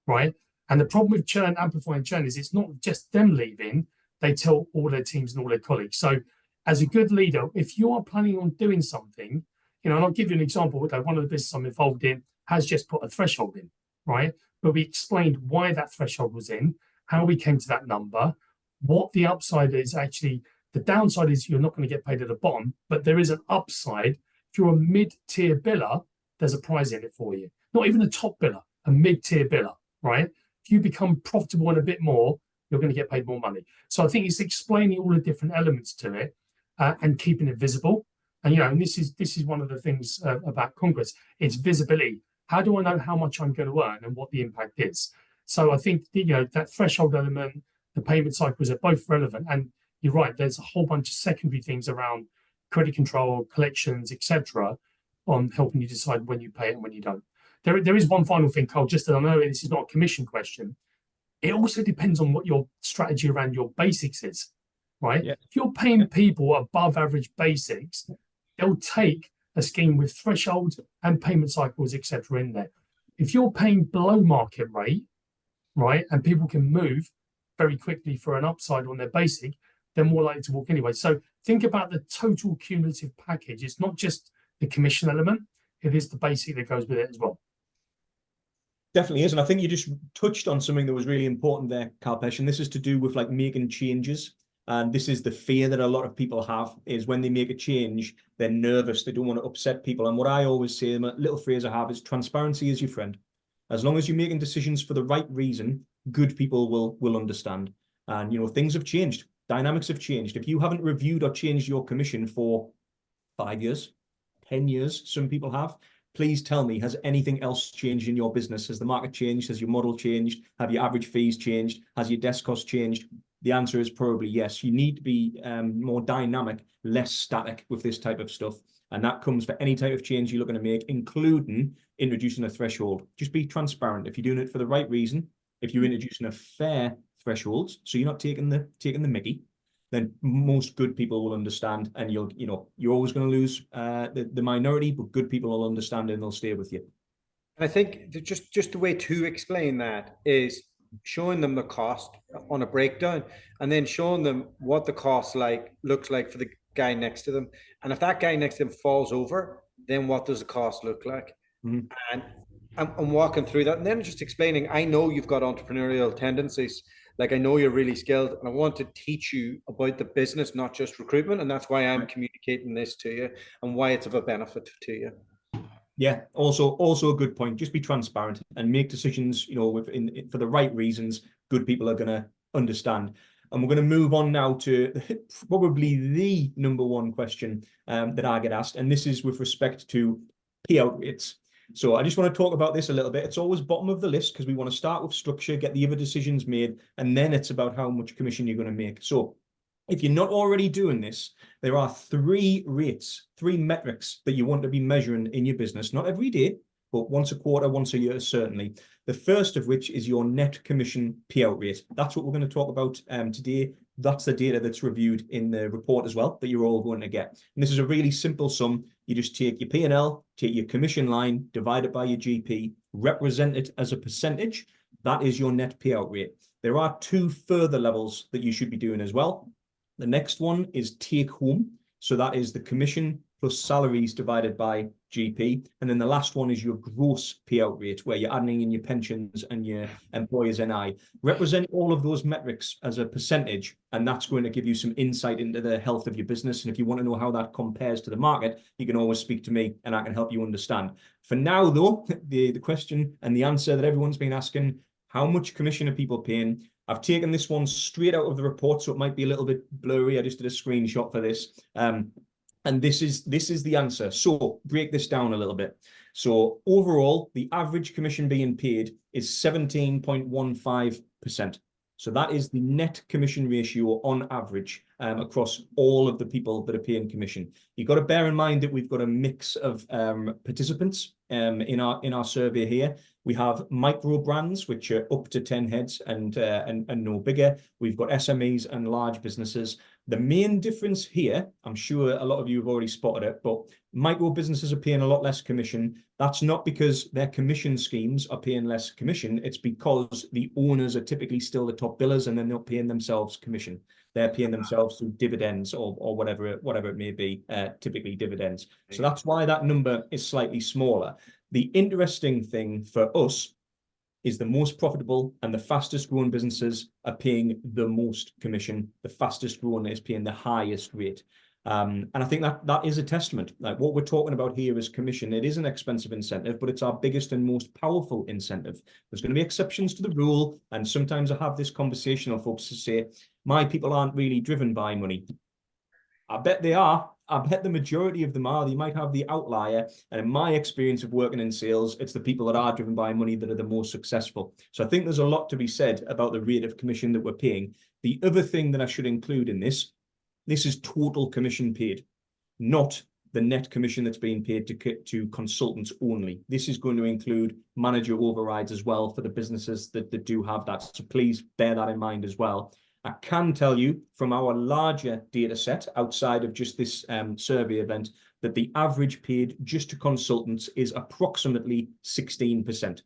right? And the problem with churn, amplifying churn, is it's not just them leaving, they tell all their teams and all their colleagues. So as a good leader, if you are planning on doing something, and I'll give you an example. One of the businesses I'm involved in has just put a threshold in, right? But we explained why that threshold was in, how we came to that number, what the upside is. Actually, the downside is you're not going to get paid at the bottom, but there is an upside. If you're a mid-tier biller, there's a prize in it for you. Not even a top biller, a mid-tier biller, right? If you become profitable and a bit more, you're going to get paid more money. So I think it's explaining all the different elements to it and keeping it visible. And, and this is one of the things about Konquest. It's visibility. How do I know how much I'm going to earn and what the impact is? So I think, that threshold element, the payment cycles are both relevant. And you're right, there's a whole bunch of secondary things around credit control, collections, etc., on helping you decide when you pay it and when you don't. There is one final thing, Carl, just that I know this is not a commission question. It also depends on what your strategy around your basics is, right? Yeah. If you're paying people above average basics, they'll take a scheme with thresholds and payment cycles, etc., in there. If you're paying below market rate, right, and people can move very quickly for an upside on their basic, they're more likely to walk anyway. So think about the total cumulative package. It's not just the commission element, it is the basic that goes with it as well. Definitely is. And I think you just touched on something that was really important there, Kalpesh, and this is to do with like making changes. And this is the fear that a lot of people have, is when they make a change, they're nervous. They don't want to upset people. And what I always say, a little phrase I have, is transparency is your friend. As long as you're making decisions for the right reason, good people will understand. And, things have changed. Dynamics have changed. If you haven't reviewed or changed your commission for 5 years, 10 years, some people have, please tell me, has anything else changed in your business? Has the market changed? Has your model changed? Have your average fees changed? Has your desk cost changed? The answer is probably yes. You need to be more dynamic, less static with this type of stuff. And that comes for any type of change you're looking to make, including introducing a threshold. Just be transparent. If you're doing it for the right reason, if you're introducing a fair threshold, so you're not taking the mickey, then most good people will understand, and you're always going to lose the minority, but good people will understand and they'll stay with you. And I think just the way to explain that is showing them the cost on a breakdown, and then showing them what the cost looks like for the guy next to them. And if that guy next to them falls over, then what does the cost look like? Mm-hmm. And I'm walking through that, and then just explaining, I know you've got entrepreneurial tendencies. Like, I know you're really skilled, and I want to teach you about the business, not just recruitment. And that's why I'm communicating this to you and why it's of a benefit to you. Yeah, also a good point. Just be transparent and make decisions, for the right reasons. Good people are going to understand. And we're going to move on now to probably the number one question that I get asked. And this is with respect to payout rates. So I just want to talk about this a little bit. It's always bottom of the list because we want to start with structure, get the other decisions made, and then it's about how much commission you're going to make. So if you're not already doing this, there are 3 rates, 3 metrics that you want to be measuring in your business, not every day, but once a quarter, once a year, certainly. The first of which is your net commission payout rate. That's what we're going to talk about today. That's the data that's reviewed in the report as well that you're all going to get. And this is a really simple sum. You just take your P&L, take your commission line, divide it by your GP, represent it as a percentage. That is your net payout rate. There are 2 further levels that you should be doing as well. The next one is take home. So that is the commission plus salaries divided by GP. And then the last one is your gross payout rate, where you're adding in your pensions and your employer's NI. Represent all of those metrics as a percentage, and that's going to give you some insight into the health of your business. And if you want to know how that compares to the market, you can always speak to me and I can help you understand. For now, though, the question and the answer that everyone's been asking, how much commission are people paying? I've taken this one straight out of the report, so it might be a little bit blurry. I just did a screenshot for this. And this is the answer. So break this down a little bit. So overall, the average commission being paid is 17.15%. So that is the net commission ratio on average across all of the people that are paying commission. You've got to bear in mind that we've got a mix of participants in our survey here. We have micro brands, which are up to 10 heads and no bigger. We've got SMEs and large businesses. The main difference here, I'm sure a lot of you have already spotted it, but micro businesses are paying a lot less commission. That's not because their commission schemes are paying less commission. It's because the owners are typically still the top billers and they're not paying themselves commission. They're paying themselves through dividends or whatever it may be, typically dividends. So that's why that number is slightly smaller. The interesting thing for us is the most profitable and the fastest growing businesses are paying the most commission. The fastest growing is paying the highest rate. And I think that is a testament. Like what we're talking about here is commission. It is an expensive incentive, but it's our biggest and most powerful incentive. There's going to be exceptions to the rule. And sometimes I have this conversation with folks to say, my people aren't really driven by money. I bet they are. I bet the majority of them are. You might have the outlier. And in my experience of working in sales, it's the people that are driven by money that are the most successful. So I think there's a lot to be said about the rate of commission that we're paying. The other thing that I should include in this is total commission paid, not the net commission that's being paid to consultants only. This is going to include manager overrides as well for the businesses that do have that. So please bear that in mind as well. I can tell you from our larger data set outside of just this survey event that the average paid just to consultants is approximately 16%,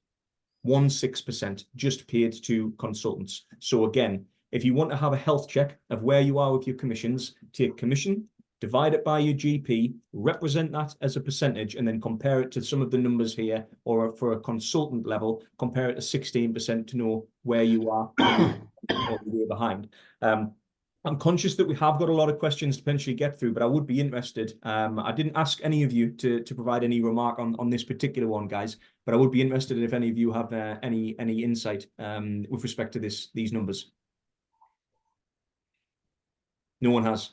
16% just paid to consultants. So again, if you want to have a health check of where you are with your commissions, take commission, divide it by your GP, represent that as a percentage, and then compare it to some of the numbers here, or for a consultant level, compare it to 16% to know where you are or the way behind. I'm conscious that we have got a lot of questions to potentially get through, but I would be interested. I didn't ask any of you to provide any remark on this particular one, guys, but I would be interested if any of you have any insight with respect to these numbers. No one has.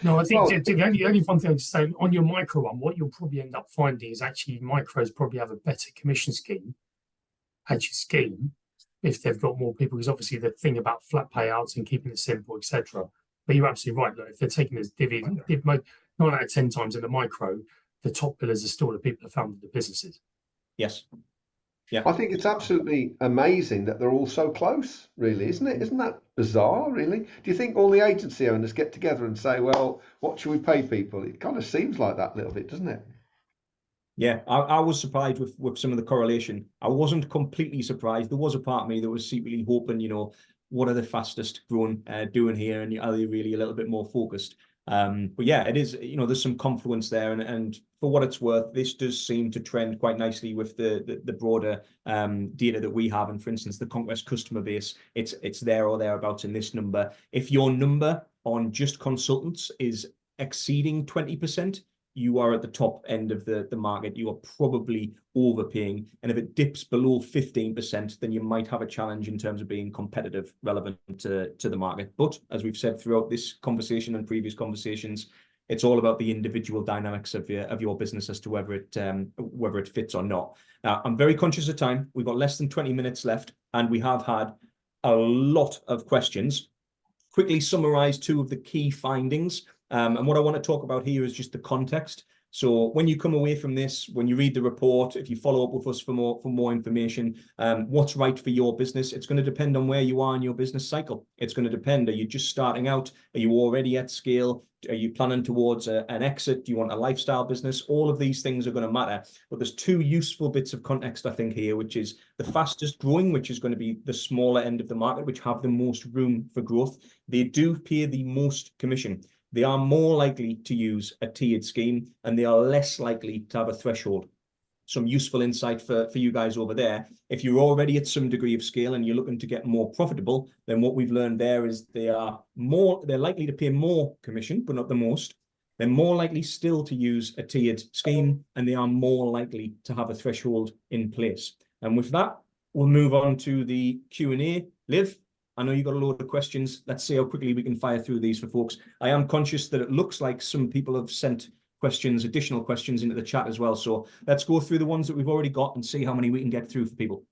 No, I think the only one thing to say on your micro one, what you'll probably end up finding is actually micros probably have a better commission scheme if they've got more people, because obviously the thing about flat payouts and keeping it simple, etc. But you're absolutely right. Look, if they're taking this dividend, 9 out of 10 times in the micro, the top billers are still the people that founded the businesses. Yes. Yeah. I think it's absolutely amazing that they're all so close, really, isn't it? Isn't that bizarre, really? Do you think all the agency owners get together and say, well, what should we pay people? It kind of seems like that a little bit, doesn't it? Yeah, I was surprised with some of the correlation. I wasn't completely surprised. There was a part of me that was secretly hoping, what are the fastest growing doing here? And are they really a little bit more focused? But yeah, it is, there's some confluence there. And for what it's worth, this does seem to trend quite nicely with the broader data that we have. And for instance, the Konquest customer base, it's there or thereabouts in this number. If your number on just consultants is exceeding 20%, you are at the top end of the market. You are probably overpaying. And if it dips below 15%, then you might have a challenge in terms of being competitive, relevant to the market. But as we've said throughout this conversation and previous conversations, it's all about the individual dynamics of your business as to whether it fits or not. Now, I'm very conscious of time. We've got less than 20 minutes left, and we have had a lot of questions. Quickly summarize 2 of the key findings. And what I want to talk about here is just the context. So when you come away from this, when you read the report, if you follow up with us for more information, what's right for your business, it's going to depend on where you are in your business cycle. It's going to depend. Are you just starting out? Are you already at scale? Are you planning towards an exit? Do you want a lifestyle business? All of these things are going to matter. But there's 2 useful bits of context, I think, here, which is the fastest growing, which is going to be the smaller end of the market, which have the most room for growth. They do pay the most commission. They are more likely to use a tiered scheme, and they are less likely to have a threshold. Some useful insight for you guys over there. If you're already at some degree of scale and you're looking to get more profitable, then what we've learned there is they're likely to pay more commission, but not the most. They're more likely still to use a tiered scheme, and they are more likely to have a threshold in place. And with that, we'll move on to the Q&A. Liv, I know you've got a load of questions. Let's see how quickly we can fire through these for folks. I am conscious that it looks like some people have sent additional questions into the chat as well. So let's go through the ones that we've already got and see how many we can get through for people.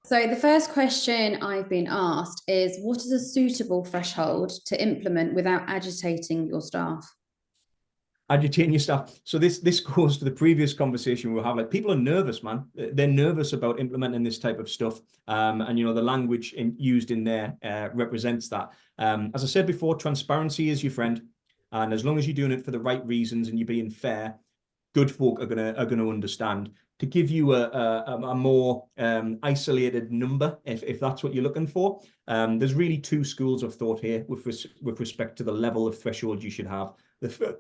So the first question I've been asked is, what is a suitable threshold to implement without agitating your staff? How'd you train your staff? So this goes to the previous conversation we have. Like, people are nervous, man. They're nervous about implementing this type of stuff. And you know, the language used in there represents that. As I said before, transparency is your friend. And as long as you're doing it for the right reasons and you're being fair, good folk are gonna understand. To give you a more isolated number, if that's what you're looking for, there's really two schools of thought here with respect to the level of threshold you should have. The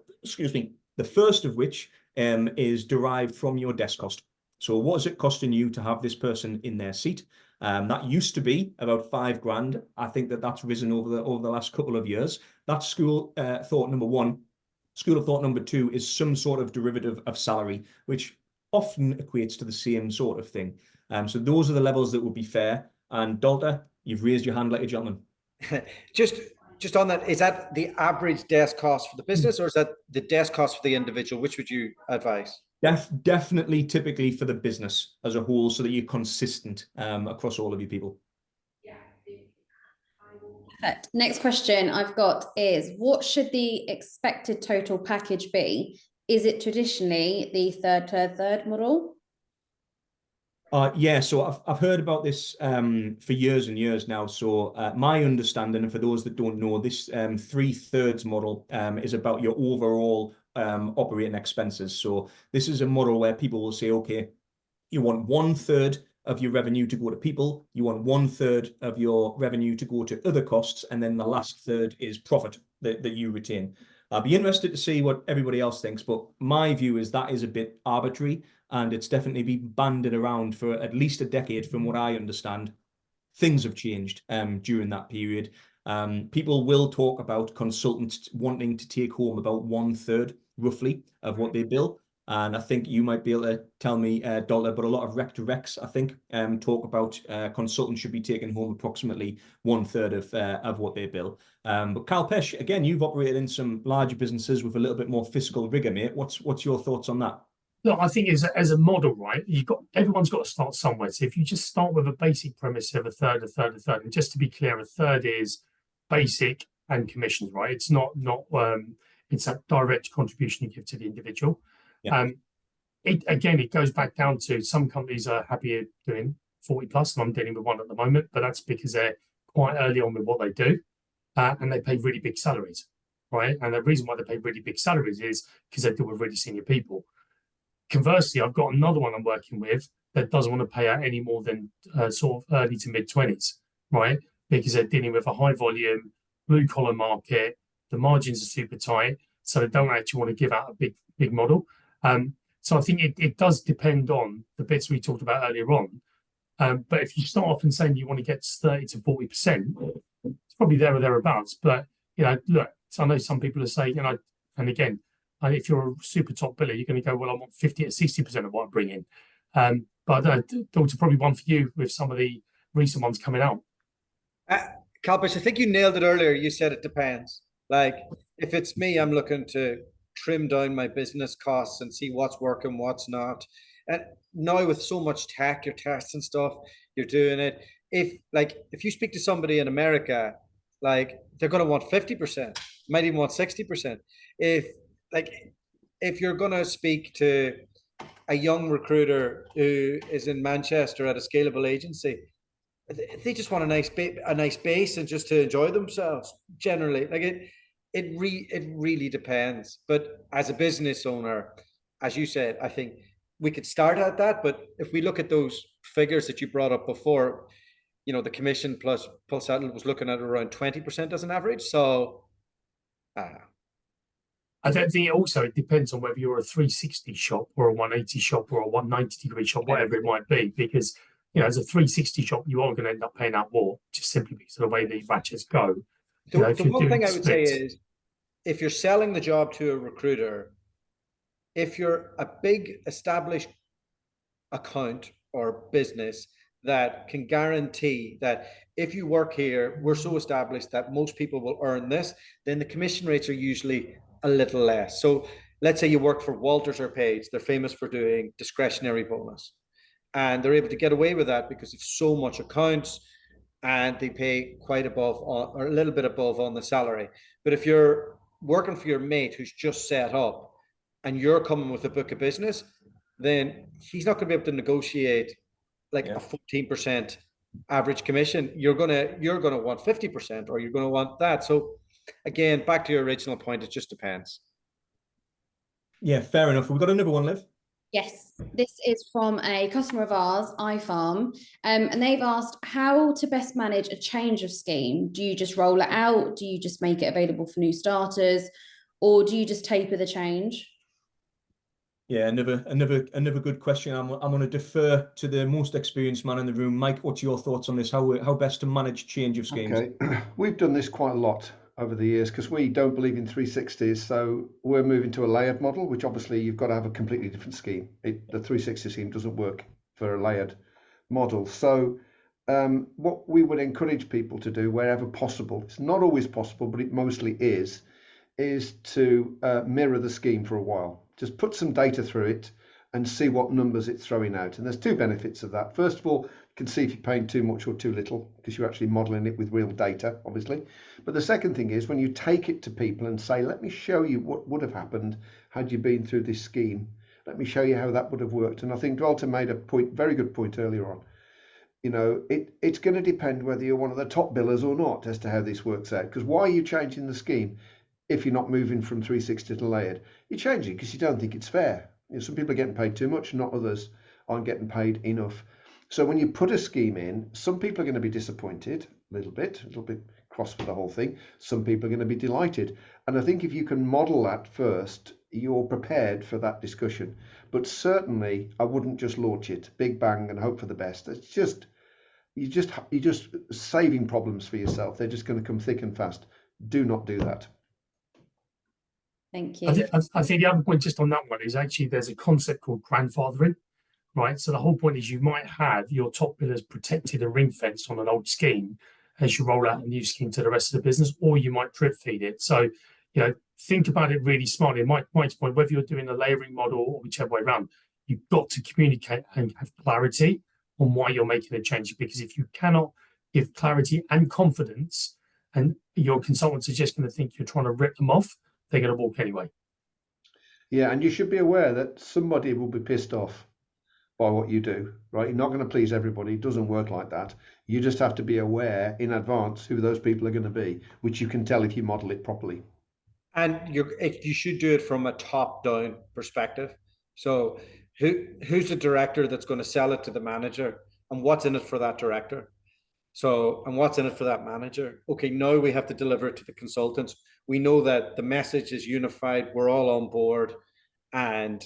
first of which is derived from your desk cost. So what is it costing you to have this person in their seat? That used to be about £5,000. I think that's risen over the last couple of years. That's school thought number one. School of thought number two is some sort of derivative of salary, which often equates to the same sort of thing. So those are the levels that would be fair. And Doherty, you've raised your hand like a gentleman. Just on that, is that the average desk cost for the business, or is that the desk cost for the individual? Which would you advise? Definitely, typically for the business as a whole, so that you're consistent across all of your people. Perfect. Next question I've got is, what should the expected total package be? Is it traditionally the third model? Yeah, so I've heard about this for years and years now. So my understanding, and for those that don't know, this 3/3 model is about your overall operating expenses. So this is a model where people will say, okay, you want 1/3 of your revenue to go to people, you want 1/3 of your revenue to go to other costs, and then the last third is profit that you retain. I'll be interested to see what everybody else thinks, but my view is that is a bit arbitrary, and it's definitely been banded around for at least a decade from what I understand. Things have changed during that period. People will talk about consultants wanting to take home about 1/3 roughly of what they bill. And I think you might be able to tell me, Doherty, but a lot of rec to recs, I think, talk about consultants should be taking home approximately 1/3 of what they bill. But Kalpesh, again, you've operated in some larger businesses with a little bit more fiscal rigor, mate. What's your thoughts on that? Look, I think as a model, right, everyone's got to start somewhere. So if you just start with a basic premise of a third, and just to be clear, a third is basic and commissions, right? It's not it's a direct contribution you give to the individual. Yeah. It goes back down to some companies are happier doing 40 plus, and I'm dealing with one at the moment, but that's because they're quite early on with what they do, and they pay really big salaries, right? And the reason why they pay really big salaries is because they deal with really senior people. Conversely, I've got another one I'm working with that doesn't want to pay out any more than sort of early to mid-20s, right? Because they're dealing with a high volume, blue collar market, the margins are super tight, so they don't actually want to give out a big model. So I think it does depend on the bits we talked about earlier on. But if you start off and saying you want to get 30 to 40%, it's probably there or thereabouts. But look, so I know some people are saying, and again, if you're a super top biller, you're going to go, well, I want 50 to 60% of what I bring in. But Doherty, probably one for you with some of the recent ones coming out. Kalpesh, I think you nailed it earlier. You said it depends. Like, if it's me, I'm looking to trim down my business costs and see what's working, what's not. And now with so much tech, you're testing stuff, you're doing it. If you speak to somebody in America, like, they're going to want 50%, might even want 60%. If you're going to speak to a young recruiter who is in Manchester at a scalable agency, they just want a nice base and just to enjoy themselves. Generally, it really depends. But as a business owner, as you said, I think we could start at that. But if we look at those figures that you brought up before, the commission plus Pulsatile was looking at around 20% as an average. So I don't think it depends on whether you're a 360 shop or a 180 shop or a 190-degree shop, whatever it might be. Because as a 360 shop, you are going to end up paying out more just simply because of the way the ratchets go. The one thing I would say is, if you're selling the job to a recruiter, if you're a big established account or business that can guarantee that if you work here, we're so established that most people will earn this, then the commission rates are usually a little less. So let's say you work for Walters or Page, they're famous for doing discretionary bonus. And they're able to get away with that because of so much accounts, and they pay quite above or a little bit above on the salary. But if you're working for your mate who's just set up, and you're coming with a book of business, then he's not going to be able to negotiate like a 14% average commission. You're gonna want 50%, or you're gonna want that. So again, back to your original point, it just depends. Yeah, fair enough. We've got another one, Liv. Yes, this is from a customer of ours, iFarm, and they've asked how to best manage a change of scheme. Do you just roll it out? Do you just make it available for new starters, or do you just taper the change? Yeah, another good question. I'm going to defer to the most experienced man in the room. Mike, what's your thoughts on this? How best to manage change of schemes? Okay, we've done this quite a lot over the years because we don't believe in 360s, so we're moving to a layered model, which obviously you've got to have a completely different scheme. The 360 scheme doesn't work for a layered model. So what we would encourage people to do wherever possible, it's not always possible, but it mostly is to mirror the scheme for a while. Just put some data through it and see what numbers it's throwing out. And there's two benefits of that. First of all, you can see if you're paying too much or too little because you're actually modeling it with real data, obviously. But the second thing is when you take it to people and say, let me show you what would have happened had you been through this scheme. Let me show you how that would have worked. And I think Dualta made a very good point earlier on. You know, it's going to depend whether you're one of the top billers or not as to how this works out. Because why are you changing the scheme if you're not moving from 360 to layered? You're changing because you don't think it's fair. You know, some people are getting paid too much, not others aren't getting paid enough. So when you put a scheme in, some people are going to be disappointed a little bit cross with the whole thing. Some people are going to be delighted. And I think if you can model that first, you're prepared for that discussion. But certainly I wouldn't just launch it big bang and hope for the best. It's just you're just saving problems for yourself. They're just going to come thick and fast. Do not do that. Thank you. I think the other point just on that one is actually there's a concept called grandfathering, right? So the whole point is you might have your top billers protected and ring fenced on an old scheme as you roll out a new scheme to the rest of the business, or you might drip feed it. So, you know, think about it really smartly. Mike's point, whether you're doing a layering model or whichever way around, you've got to communicate and have clarity on why you're making a change. Because if you cannot give clarity and confidence, and your consultants are just going to think you're trying to rip them off, they're going to walk anyway. Yeah, and you should be aware that somebody will be pissed off by what you do, right? You're not going to please everybody. It doesn't work like that. You just have to be aware in advance who those people are going to be, which you can tell if you model it properly. And you should do it from a top-down perspective. So who's the director that's going to sell it to the manager, and what's in it for that director? So, and what's in it for that manager? Okay, now we have to deliver it to the consultants. We know that the message is unified. We're all on board, but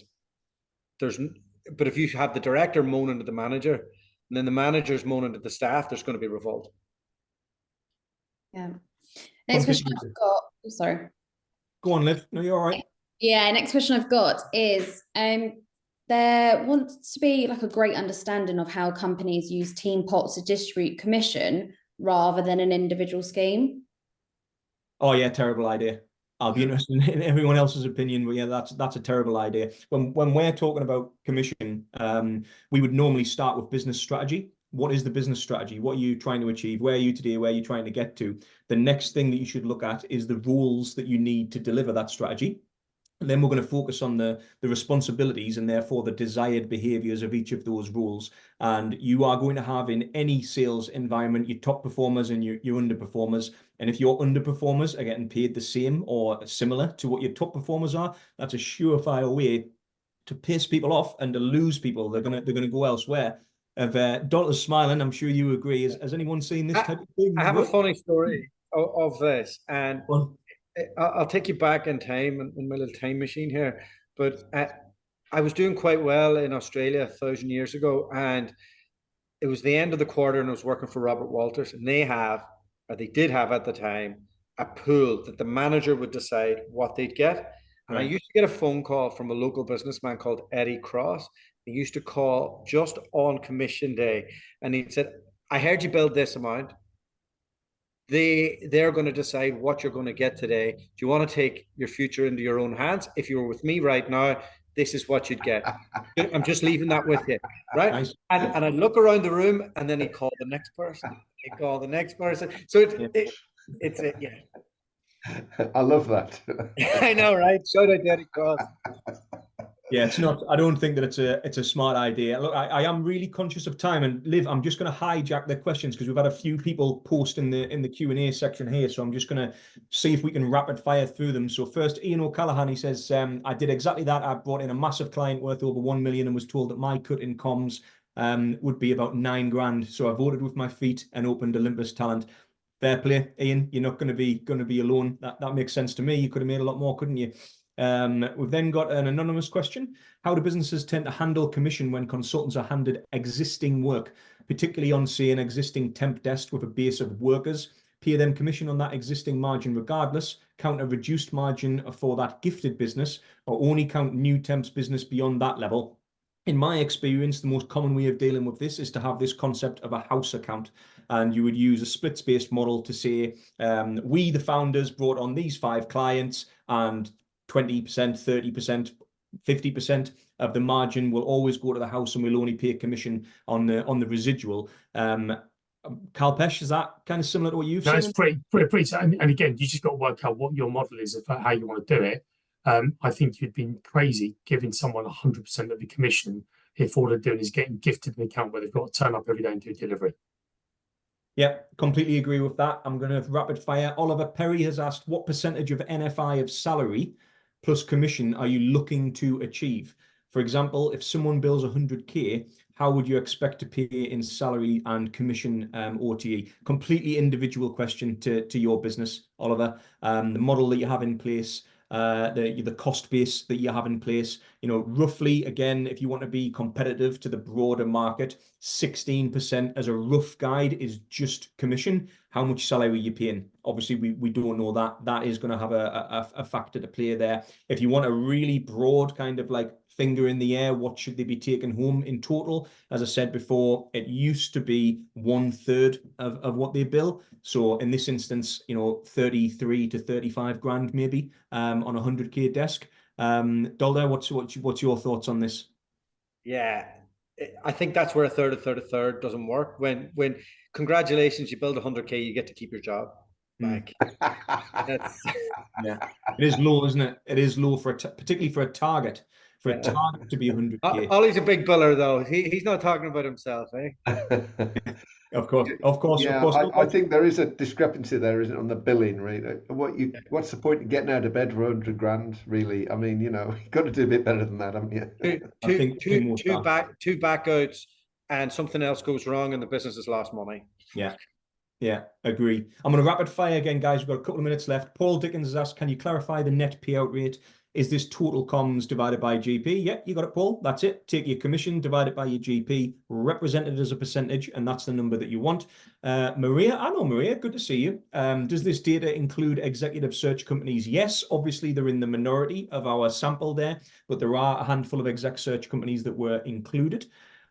if you have the director moaning to the manager, and then the manager's moaning to the staff, there's going to be revolt. Yeah. Next question I've got. Oh, sorry. Go on, Liv. No, you're all right. Yeah. Next question I've got is there wants to be like a great understanding of how companies use team pots to distribute commission rather than an individual scheme. Oh yeah, terrible idea. I'll be interested in everyone else's opinion, but yeah, that's a terrible idea. When we're talking about commission, we would normally start with business strategy. What is the business strategy? What are you trying to achieve? Where are you today? Where are you trying to get to? The next thing that you should look at is the rules that you need to deliver that strategy. And then we're going to focus on the responsibilities and therefore the desired behaviors of each of those roles. And you are going to have in any sales environment your top performers and your underperformers. And if your underperformers are getting paid the same or similar to what your top performers are, that's a surefire way to piss people off and to lose people. They're gonna go elsewhere. Doherty's smiling. I'm sure you agree. Has anyone seen this type of thing? I have a funny story of this, and I'll take you back in time in my little time machine here. But I was doing quite well in Australia 1,000 years ago, and it was the end of the quarter, and I was working for Robert Walters, and they did have at the time a pool that the manager would decide what they'd get. And right. I used to get a phone call from a local businessman called Eddie Cross. He used to call just on commission day, and he said, "I heard you build this amount. They're going to decide what you're going to get today. Do you want to take your future into your own hands? If you were with me right now, this is what you'd get." I'm just leaving that with you, right? Nice. And I'd look around the room, and then he'd call the next person. He'd call the next person. So it's yeah. I love that. I know, right? Shout out Eddie Cross. Yeah, it's not. I don't think that it's a smart idea. Look, I am really conscious of time, and Liv, I'm just going to hijack the questions because we've had a few people post in the Q&A section here, so I'm just going to see if we can rapid fire through them. So first, Ian O'Callaghan, he says, I did exactly that. I brought in a massive client worth over 1 million and was told that my cut in comms would be about 9 grand. So I voted with my feet and opened Olympus Talent. Fair play, Ian. You're not going to be alone. That makes sense to me. You could have made a lot more, couldn't you? We've then got an anonymous question. How do businesses tend to handle commission when consultants are handed existing work, particularly on, say, an existing temp desk with a base of workers? Pay them commission on that existing margin regardless, count a reduced margin for that gifted business, or only count new temps business beyond that level? In my experience, the most common way of dealing with this is to have this concept of a house account. And you would use a splits-based model to say, we, the founders, brought on these 5 clients, and 20%, 30%, 50% of the margin will always go to the house, and we'll only pay commission on the residual. Kalpesh, is that kind of similar to what you've No, seen? it's pretty. And again, you just got to work out what your model is of how you want to do it. I think you'd be crazy giving someone 100% of the commission if all they're doing is getting gifted an account where they've got to turn up every day and do delivery. Yeah, completely agree with that. I'm going to rapid fire. Oliver Perry has asked, what percentage of NFI of salary plus commission are you looking to achieve? For example, if someone bills 100K, how would you expect to pay in salary and commission OTE? Completely individual question to your business, Oliver. The model that you have in place, the cost base that you have in place, roughly, again, if you want to be competitive to the broader market, 16% as a rough guide is just commission. How much salary are you paying? Obviously, we don't know that. That is going to have a factor to play there. If you want a really broad kind of like finger in the air, what should they be taking home in total? As I said before, it used to be 1/3 of what they bill. So in this instance, 33 to 35 grand maybe on a 100K desk. Dolda, what's your thoughts on this? Yeah, I think that's where a third doesn't work. When congratulations, you build 100K, you get to keep your job. Like that's yeah, it is low, isn't it? It is low particularly for a target. For a target to be 100K. Ollie's a big biller though. He's not talking about himself, eh? Of course. Yeah, I think there is a discrepancy there, isn't it, on the billing, right? What's the point of getting out of bed for 100 grand, really? I mean, you've got to do a bit better than that, haven't you? Two backouts and something else goes wrong and the business has lost money. Yeah, agree. I'm going to rapid fire again, guys. We've got a couple of minutes left. Paul Dickens has asked, can you clarify the net payout rate? Is this total comms divided by GP? Yeah, you got it, Paul. That's it. Take your commission, divide it by your GP, represent it as a percentage, and that's the number that you want. Maria, I know Maria, good to see you. Does this data include executive search companies? Yes, obviously they're in the minority of our sample there, but there are a handful of exec search companies that were included.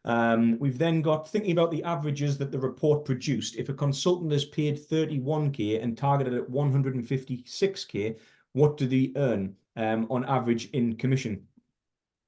We've then got thinking about the averages that the report produced. If a consultant is paid 31K and targeted at 156K, what do they earn on average in commission?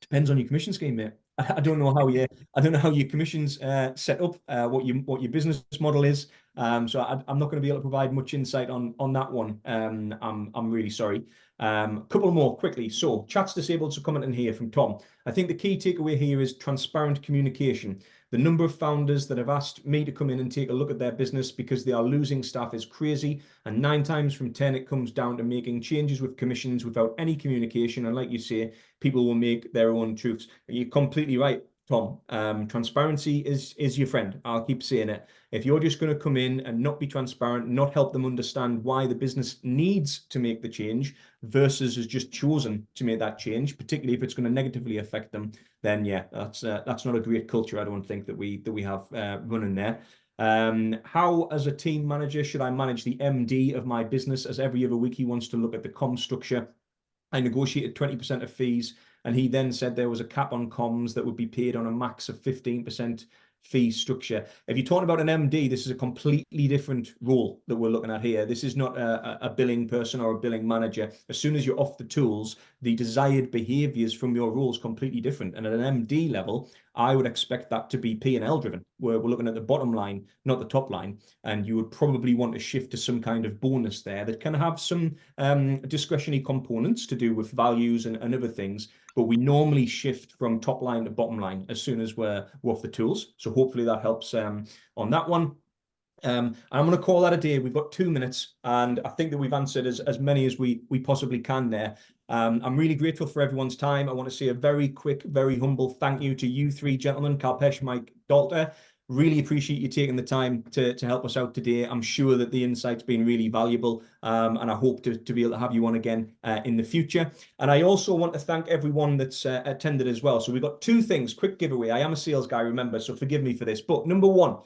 Depends on your commission scheme, mate. I don't know how your commission's set up, what your business model is. So I'm not going to be able to provide much insight on that one. I'm really sorry. Couple more quickly. So chat's disabled, so comment in here from Tom. I think the key takeaway here is transparent communication. The number of founders that have asked me to come in and take a look at their business because they are losing staff is crazy. And 9 times from 10, it comes down to making changes with commissions without any communication. And like you say, people will make their own truths. You're completely right, Tom. Transparency is your friend. I'll keep saying it. If you're just going to come in and not be transparent, not help them understand why the business needs to make the change versus has just chosen to make that change, particularly if it's going to negatively affect them, then yeah, that's not a great culture. I don't think that we have running there. How, as a team manager, should I manage the MD of my business, as every other week he wants to look at the comm structure? I negotiated 20% of fees, and he then said there was a cap on comms that would be paid on a max of 15% fee structure. If you're talking about an MD, this is a completely different role that we're looking at here. This is not a billing person or a billing manager. As soon as you're off the tools, the desired behaviors from your role is completely different. And at an MD level, I would expect that to be P&L driven, where we're looking at the bottom line, not the top line. And you would probably want to shift to some kind of bonus there that can have some discretionary components to do with values and other things. but we normally shift from top line to bottom line as soon as we're off the tools. So hopefully that helps on that one. I'm going to call that a day. We've got 2 minutes, and I think that we've answered as many as we possibly can there. I'm really grateful for everyone's time. I want to say a very quick, very humble thank you to you three gentlemen, Kalpesh, Mike, Doherty. Really appreciate you taking the time to help us out today. I'm sure that the insight's been really valuable, and I hope to be able to have you on again in the future. And I also want to thank everyone that's attended as well. So we've got 2 things, quick giveaway. I am a sales guy, remember, so forgive me for this. But number 1,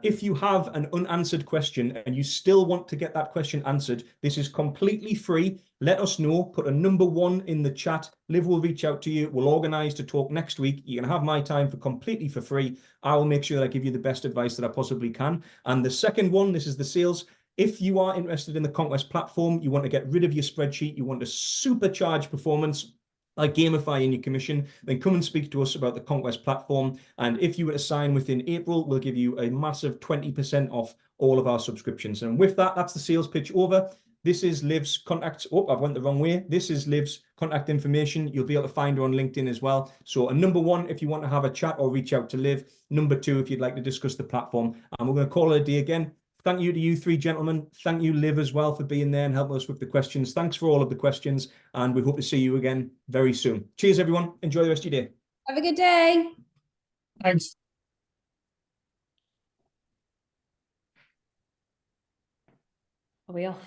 if you have an unanswered question and you still want to get that question answered, this is completely free. Let us know. Put a number 1 in the chat. Liv will reach out to you. We'll organise to talk next week. You can have my time for completely for free. I will make sure that I give you the best advice that I possibly can. And the second one, this is the sales. If you are interested in the Konquest platform, you want to get rid of your spreadsheet, you want to supercharge performance, like gamifying your commission, then come and speak to us about the Konquest platform. And if you were to sign within April, we'll give you a massive 20% off all of our subscriptions. And with that, that's the sales pitch over. This is Liv's contact. Oh, I've went the wrong way. This is Liv's contact information. You'll be able to find her on LinkedIn as well. So number 1, if you want to have a chat or reach out to Liv. Number 2, if you'd like to discuss the platform. And we're going to call it a day again. Thank you to you 3 gentlemen. Thank you, Liv, as well, for being there and helping us with the questions. Thanks for all of the questions, and we hope to see you again very soon. Cheers, everyone. Enjoy the rest of your day. Have a good day. Thanks. Are we off?